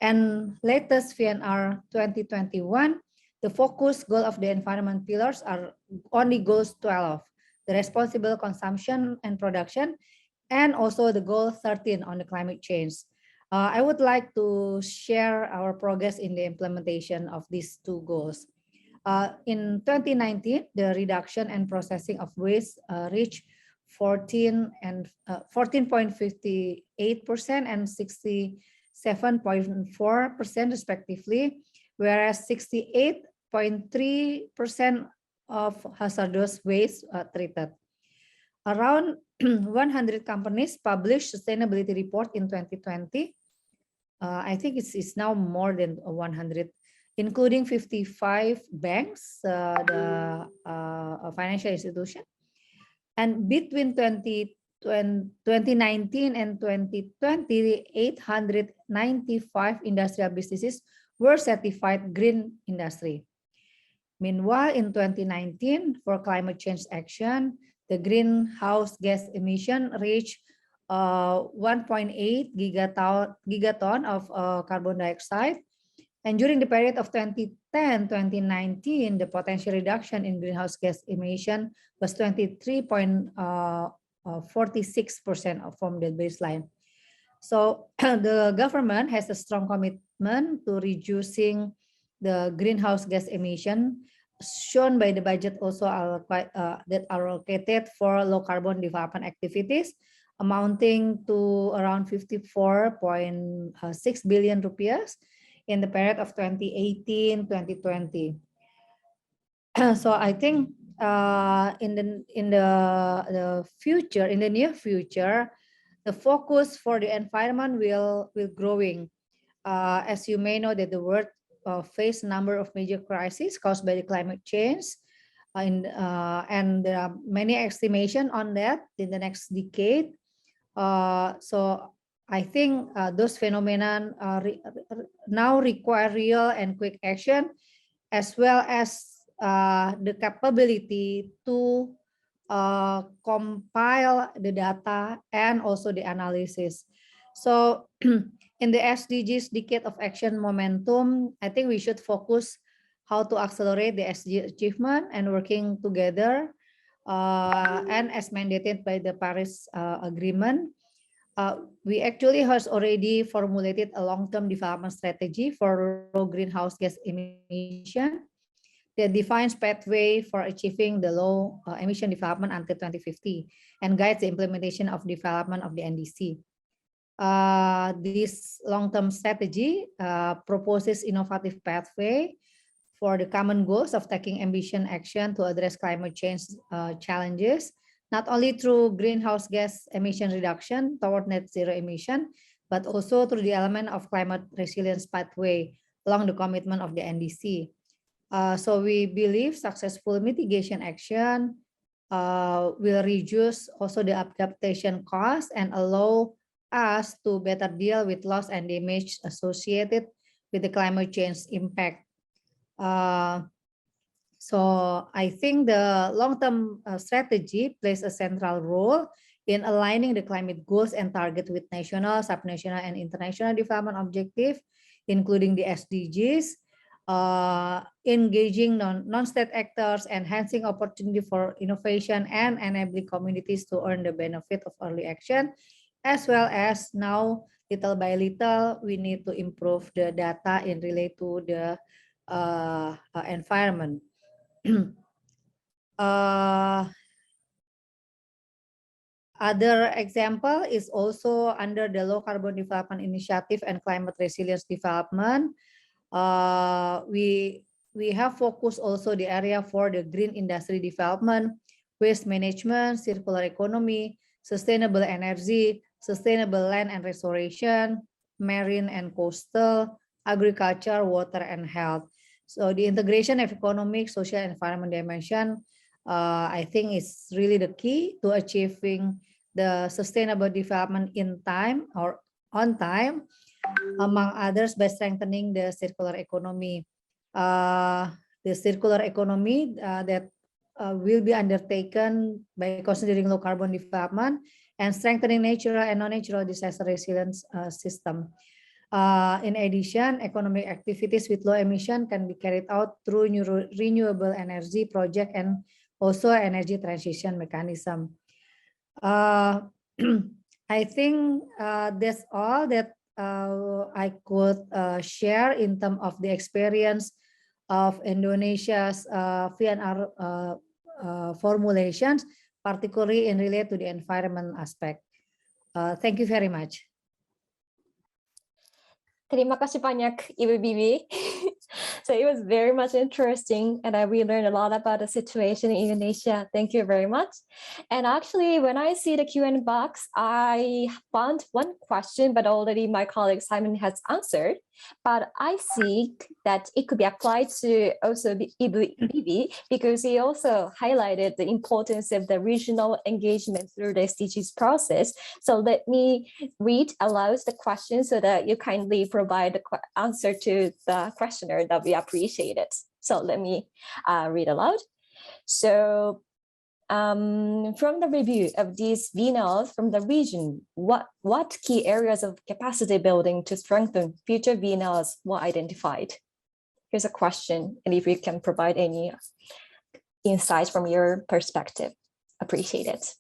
And latest VNR 2021, the focus goal of the environment pillars are only goals 12, the responsible consumption and production, and also the goal 13 on the climate change. I would like to share our progress in the implementation of these 2 goals. In 2019, the reduction and processing of waste reached 14.58% and 67.4% respectively, whereas 68.3% of hazardous waste treated. Around 100 companies published sustainability report in 2020. I think it's now more than 100, including 55 banks, the financial institution. And between 2019 and 2020, 895 industrial businesses were certified green industry. Meanwhile, in 2019, for climate change action, the greenhouse gas emission reached 1.8 gigaton of carbon dioxide. And during the period of 2010-2019, the potential reduction in greenhouse gas emission was 23.46% from the baseline. So the government has a strong commitment to reducing the greenhouse gas emission, shown by the budget also that are allocated for low carbon development activities, amounting to around 54.6 billion rupiah in the period of 2018-2020. So I think in the near future, the focus for the environment will growing. As you may know, that the world face a number of major crises caused by the climate change, and there are many estimations on that in the next decade. So I think those phenomena now require real and quick action, as well as the capability to compile the data and also the analysis. So in the SDGs Decade of Action Momentum, I think we should focus how to accelerate the SDG achievement and working together, and as mandated by the Paris Agreement. We actually has already formulated a long-term development strategy for low greenhouse gas emission that defines pathway for achieving the low emission development until 2050 and guides the implementation of development of the NDC. This long-term strategy proposes innovative pathway for the common goals of taking ambitious action to address climate change challenges, not only through greenhouse gas emission reduction toward net zero emission, but also through the element of climate resilience pathway along the commitment of the NDC. So we believe successful mitigation action will reduce also the adaptation cost and allow us to better deal with loss and damage associated with the climate change impact. So I think the long-term strategy plays a central role in aligning the climate goals and targets with national, subnational, and international development objectives, including the SDGs, engaging non-state actors, enhancing opportunity for innovation, and enabling communities to earn the benefit of early action, as well as now, little by little, we need to improve the data in relate to the environment. Other example is also under the Low Carbon Development Initiative and Climate Resilience Development. We have focused also the area for the green industry development, waste management, circular economy, sustainable energy, sustainable land and restoration, marine and coastal, agriculture, water, and health. So the integration of economic, social, and environment dimension, I think is really the key to achieving the sustainable development in time or on time, among others by strengthening the circular economy. The circular economy that will be undertaken by considering low carbon development and strengthening natural and non-natural disaster resilience system. In addition, economic activities with low emission can be carried out through renewable energy project and also energy transition mechanism. I think that's all that I could share in terms of the experience of Indonesia's VNR formulations, particularly in relate to the environment aspect. Thank you very much. Terima kasih banyak, Ibu Bibi. So it was very much interesting, and we learned a lot about the situation in Indonesia. Thank you very much. And actually, when I see the Q&A box, I found one question, but already my colleague Simon has answered. But I see that it could be applied to also Ibu Bibi, because he also highlighted the importance of the regional engagement through the SDGs process. So let me read aloud the question so that you kindly provide the answer to the questioner that we appreciate it. So let me read aloud. So from the review of these VNRs from the region, what key areas of capacity building to strengthen future VNRs were identified? Here's a question, and if you can provide any insights from your perspective, appreciate it.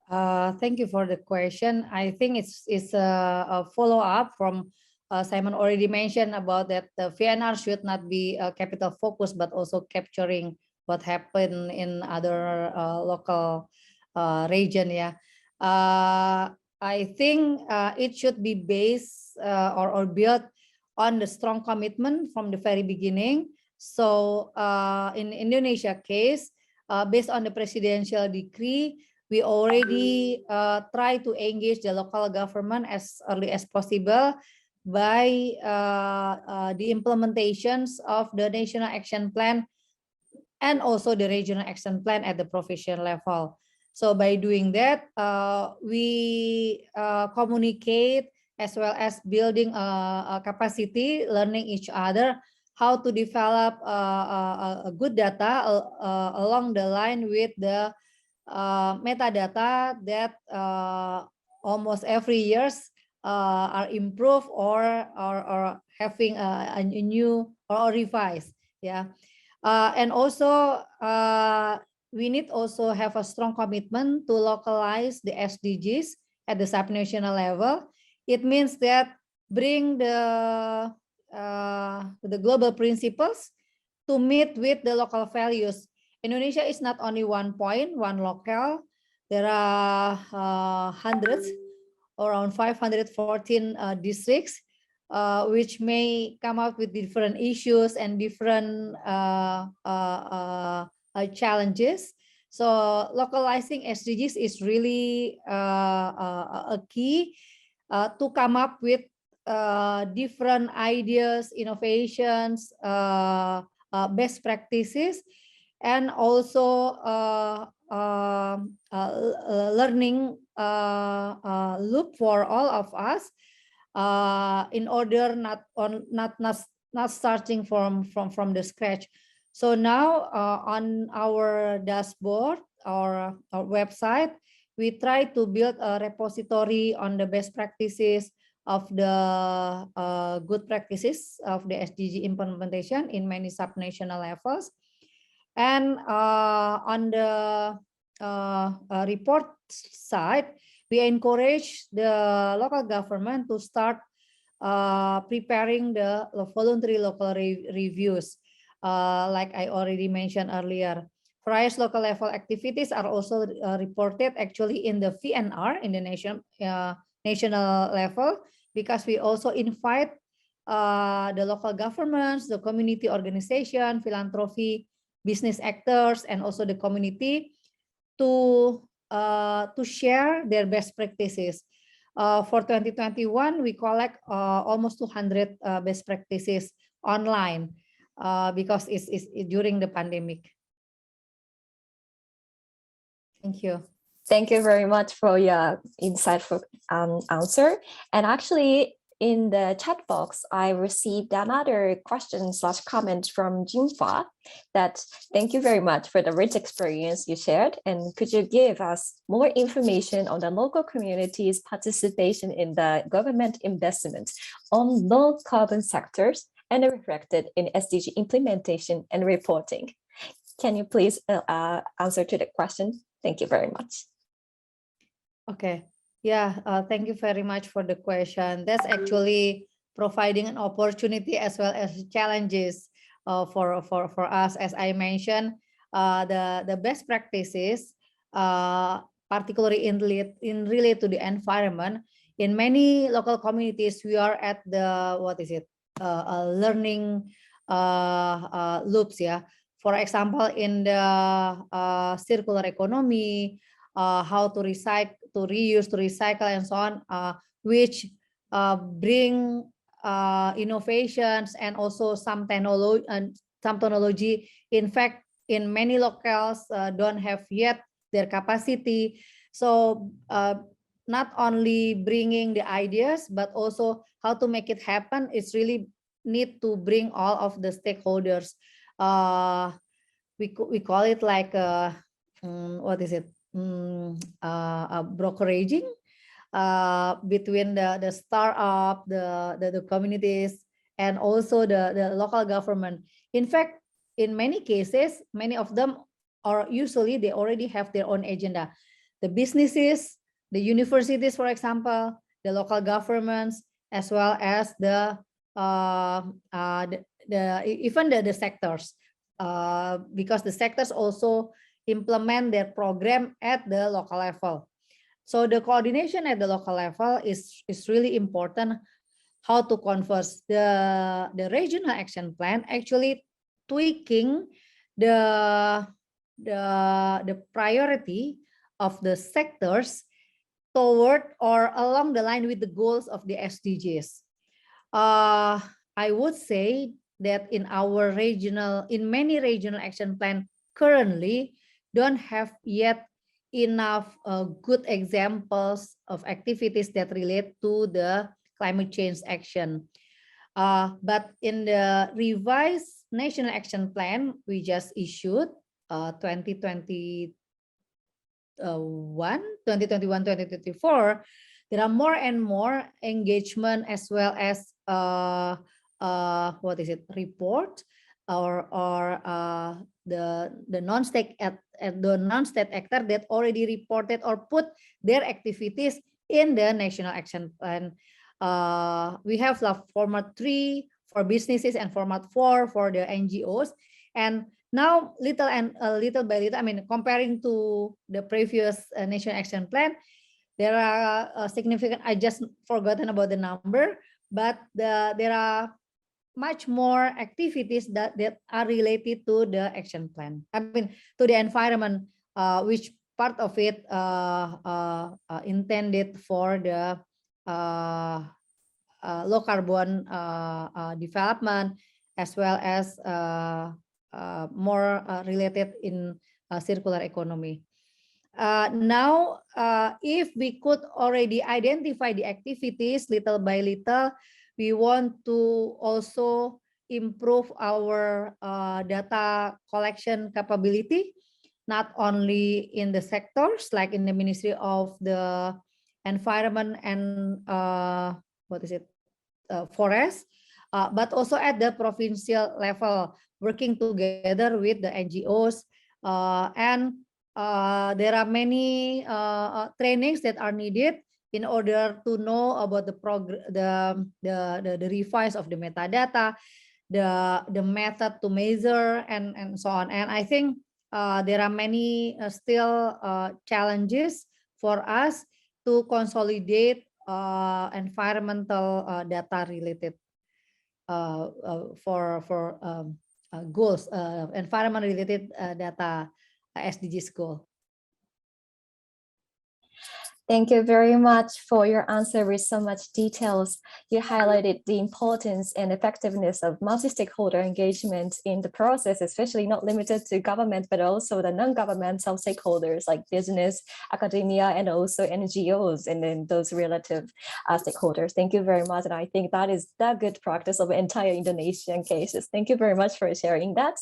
Thank you for the question. I think it's a follow-up from Simon already mentioned about that the VNR should not be capital focused, but also capturing what happened in other local region. Yeah, I think it should be based or built on the strong commitment from the very beginning. So in Indonesia case, based on the presidential decree, we already try to engage the local government as early as possible by the implementations of the National Action Plan and also the regional action plan at the provincial level. So by doing that, we communicate as well as building a capacity, learning each other, how to develop a good data along the line with the metadata that almost every years are improved or having a new or revised. Yeah. And also, we need also have a strong commitment to localize the SDGs at the subnational level. It means that bring the global principles to meet with the local values. Indonesia is not only one point, one local. There are hundreds, around 514 districts. Which may come up with different issues and different challenges. So localizing SDGs is really a key to come up with different ideas, innovations, best practices, and also learning loop for all of us, in order not starting from the scratch. So now on our dashboard or our website, we try to build a repository on the best practices of the good practices of the SDG implementation in many subnational levels. And on the report side, we encourage the local government to start preparing the voluntary local reviews, like I already mentioned earlier. Various local level activities are also reported actually in the VNR, in the national level, because we also invite the local governments, the community organization, philanthropy, business actors, and also the community to share their best practices. For 2021, we collect almost 200 best practices online because it's during the pandemic. Thank you. Thank you very much for your insightful answer. And actually, in the chat box, I received another question/comment from Jinfa that thank you very much for the rich experience you shared. And could you give us more information on the local community's participation in the government investment on low carbon sectors and reflected in SDG implementation and reporting? Can you please answer to the question? Thank you very much. Okay. Yeah, thank you very much for the question. That's actually providing an opportunity as well as challenges for us. As I mentioned, the best practices, particularly in relate to the environment, in many local communities, we are at the learning loops. Yeah. For example, in the circular economy, how to recycle, to reuse, to recycle, and so on, which bring innovations and also some technology. In fact, in many locales don't have yet their capacity. So not only bringing the ideas, but also how to make it happen. It's really need to bring all of the stakeholders. We call it like brokeraging between the startup, the communities, and also the local government. In fact, in many cases, many of them are usually they already have their own agenda. The businesses, the universities, for example, the local governments, as well as even the sectors, because the sectors also implement their program at the local level. So the coordination at the local level is really important. How to converse the regional action plan, actually tweaking the priority of the sectors toward or along the line with the goals of the SDGs. I would say that in many regional action plan currently don't have yet enough good examples of activities that relate to the climate change action. But in the revised National Action Plan we just issued 2021-2024, there are more and more engagement as well as report or the non-state actor that already reported or put their activities in the National Action Plan. We have the format 3 for businesses and format 4 for the NGOs, and now little by little, I mean, comparing to the previous National Action Plan, there are significant. I just forgotten about the number, but there are much more activities that are related to the action plan. I mean, to the environment, which part of it intended for the low carbon development, as well as more related in circular economy. Now, if we could already identify the activities little by little, we want to also improve our data collection capability, not only in the sectors like in the Ministry of the Environment and Forest, but also at the provincial level, working together with the NGOs, and there are many trainings that are needed in order to know about the revise of the metadata, the method to measure, and so on. And I think there are many still challenges for us to consolidate environmental data related for goals, environment related data SDGs goal. Thank you very much for your answer with so much details. You highlighted the importance and effectiveness of multi-stakeholder engagement in the process, especially not limited to government, but also the non-governmental stakeholders like business, academia, and also NGOs, and then those relative stakeholders. Thank you very much. And I think that is the good practice of entire Indonesian cases. Thank you very much for sharing that.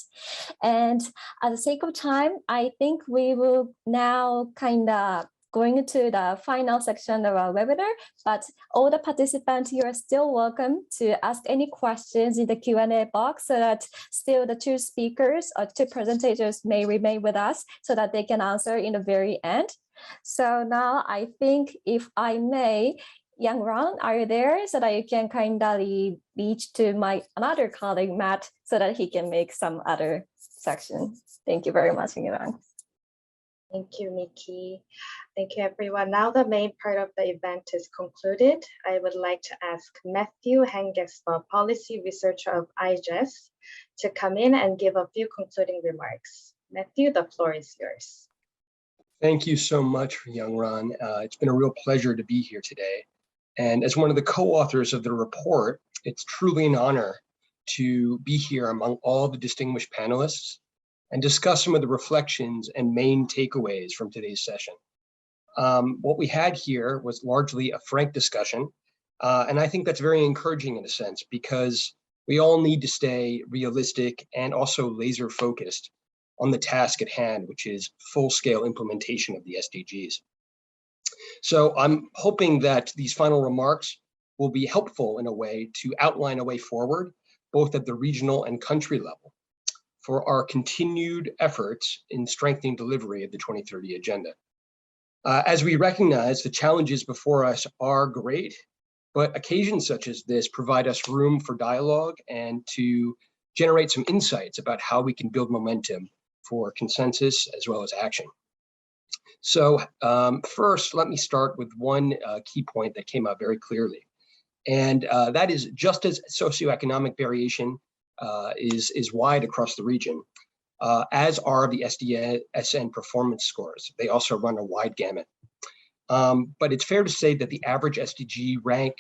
And at the sake of time, I think we will now kind of going to the final section of our webinar, but all the participants, you are still welcome to ask any questions in the Q&A box so that still the two speakers or two presentators may remain with us so that they can answer in the very end. So now I think if I may, Yang Ron, are you there so that you can kind of reach to my another colleague, Matt, so that he can make some other section. Thank you very much, Yang Ron. Thank you, Nikki. Thank you, everyone. Now the main part of the event is concluded. I would like to ask Matthew Hengespa, Policy Researcher of IJES, to come in and give a few concluding remarks. Matthew, the floor is yours. Thank you so much, Young Ron. It's been a real pleasure to be here today. And as one of the co-authors of the report, it's truly an honor to be here among all the distinguished panelists and discuss some of the reflections and main takeaways from today's session. What we had here was largely a frank discussion, and I think that's very encouraging in a sense, because we all need to stay realistic and also laser focused on the task at hand, which is full-scale implementation of the SDGs. So I'm hoping that these final remarks will be helpful in a way to outline a way forward, both at the regional and country level, for our continued efforts in strengthening delivery of the 2030 Agenda. As we recognize, the challenges before us are great, but occasions such as this provide us room for dialogue and to generate some insights about how we can build momentum for consensus as well as action. So first, let me start with one key point that came out very clearly. And that is, just as socioeconomic variation is wide across the region, as are the SDSN performance scores. They also run a wide gamut. But it's fair to say that the average SDG rank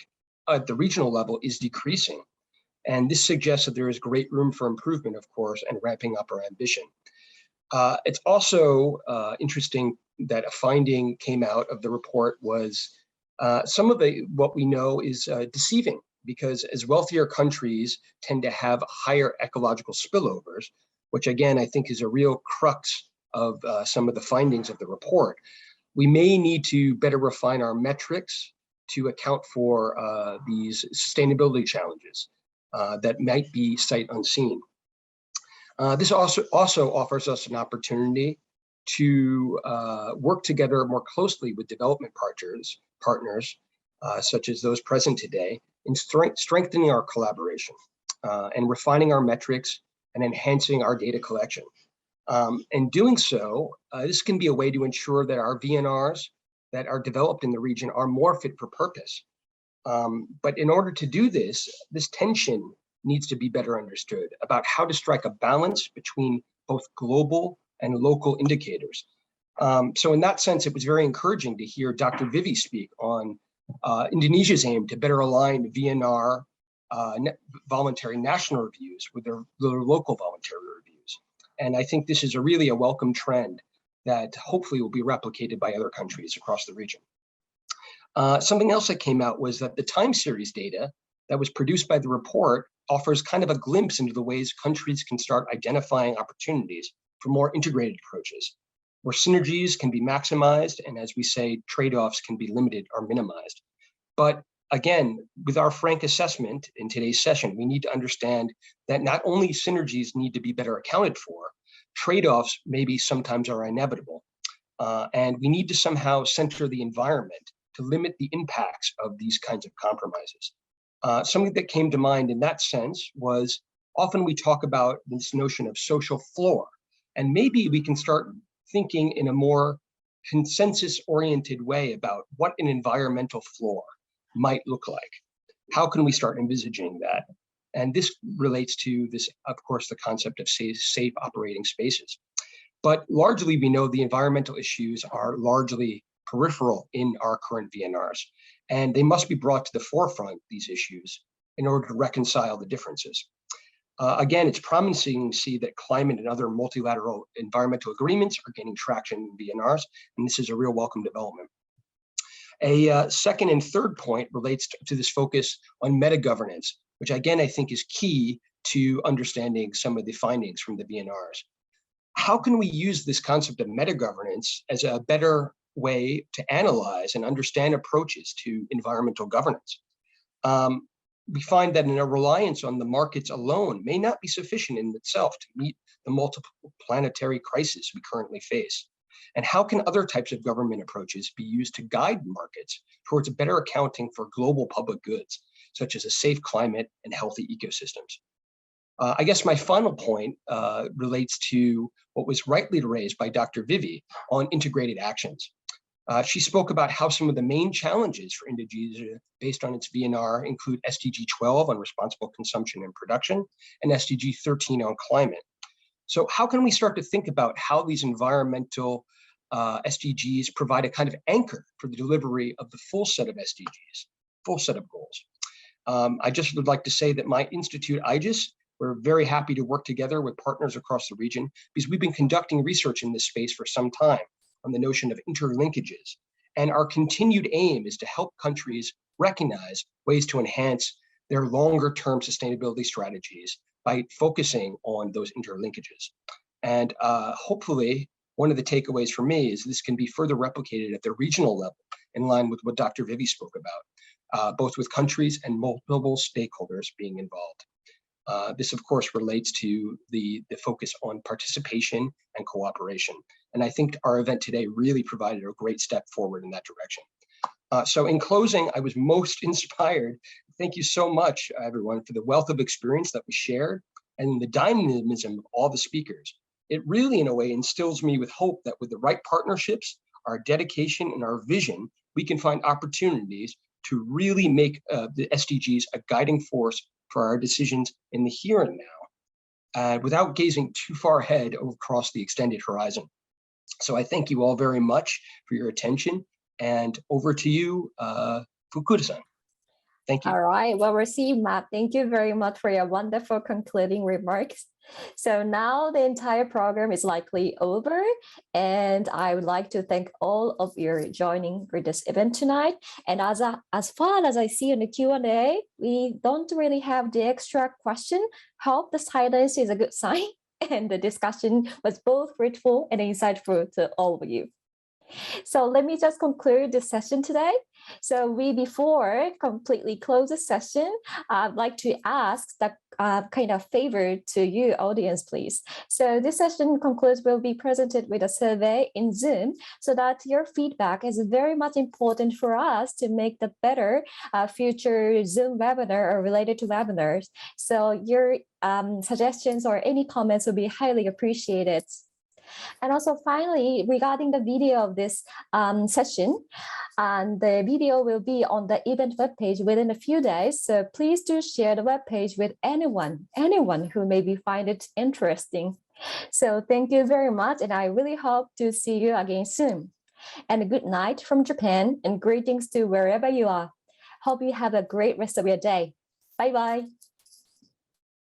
at the regional level is decreasing. And this suggests that there is great room for improvement, of course, and ramping up our ambition. It's also interesting that a finding came out of the report was some of what we know is deceiving, because as wealthier countries tend to have higher ecological spillovers, which again, I think is a real crux of some of the findings of the report, we may need to better refine our metrics to account for these sustainability challenges that might be sight unseen. This also offers us an opportunity to work together more closely with development partners such as those present today, in strengthening our collaboration and refining our metrics and enhancing our data collection. And doing so, this can be a way to ensure that our VNRs that are developed in the region are more fit for purpose. But in order to do this, this tension needs to be better understood about how to strike a balance between both global and local indicators. So in that sense, it was very encouraging to hear Dr. Vivi speak on Indonesia's aim to better align VNR voluntary national reviews with their local voluntary reviews. And I think this is really a welcome trend that hopefully will be replicated by other countries across the region. Something else that came out was that the time series data that was produced by the report offers kind of a glimpse into the ways countries can start identifying opportunities for more integrated approaches, where synergies can be maximized and, as we say, trade-offs can be limited or minimized. But again, with our frank assessment in today's session, we need to understand that not only synergies need to be better accounted for, trade-offs maybe sometimes are inevitable. And we need to somehow center the environment to limit the impacts of these kinds of compromises. Something that came to mind in that sense was often we talk about this notion of social floor, and maybe we can start thinking in a more consensus-oriented way about what an environmental floor might look like. How can we start envisaging that? And this relates to this, of course, the concept of safe operating spaces. But largely, we know the environmental issues are largely peripheral in our current VNRs, and they must be brought to the forefront, these issues, in order to reconcile the differences. Again, it's promising to see that climate and other multilateral environmental agreements are gaining traction in VNRs, and this is a real welcome development. A second and third point relates to this focus on meta-governance, which again, I think is key to understanding some of the findings from the VNRs. How can we use this concept of meta-governance as a better way to analyze and understand approaches to environmental governance? We find that a reliance on the markets alone may not be sufficient in itself to meet the multiple planetary crises we currently face. And how can other types of government approaches be used to guide markets towards better accounting for global public goods, such as a safe climate and healthy ecosystems? I guess my final point relates to what was rightly raised by Dr. Vivi on integrated actions. She spoke about how some of the main challenges for Indonesia based on its VNR include SDG 12 on responsible consumption and production and SDG 13 on climate. So how can we start to think about how these environmental SDGs provide a kind of anchor for the delivery of the full set of SDGs, full set of goals? I just would like to say that my institute, IGES, we're very happy to work together with partners across the region because we've been conducting research in this space for some time on the notion of interlinkages. And our continued aim is to help countries recognize ways to enhance their longer-term sustainability strategies by focusing on those interlinkages. And hopefully, one of the takeaways for me is this can be further replicated at the regional level in line with what Dr. Vivi spoke about, both with countries and multiple stakeholders being involved. This, of course, relates to the focus on participation and cooperation. And I think our event today really provided a great step forward in that direction. So in closing, I was most inspired. Thank you so much, everyone, for the wealth of experience that we shared and the dynamism of all the speakers. It really, in a way, instills me with hope that with the right partnerships, our dedication and our vision, we can find opportunities to really make the SDGs a guiding force for our decisions in the here and now, without gazing too far ahead across the extended horizon. So I thank you all very much for your attention, and over to you, Fukura-san. Thank you. All right, well received, Matt. Thank you very much for your wonderful concluding remarks. So now the entire program is likely over, and I would like to thank all of you joining for this event tonight. And as far as I see in the Q&A, we don't really have the extra question. Hope the silence is a good sign, and the discussion was both fruitful and insightful to all of you. So let me just conclude this session today. So before completely close the session, I'd like to ask that kind of favor to you, audience, please. So this session concludes, will be presented with a survey in Zoom, so that your feedback is very much important for us to make the better future Zoom webinar or related to webinars. So your suggestions or any comments will be highly appreciated. And also finally, regarding the video of this session, and the video will be on the event webpage within a few days. So please do share the webpage with anyone who maybe find it interesting. So thank you very much, and I really hope to see you again soon. And a good night from Japan and greetings to wherever you are. Hope you have a great rest of your day. Bye-bye.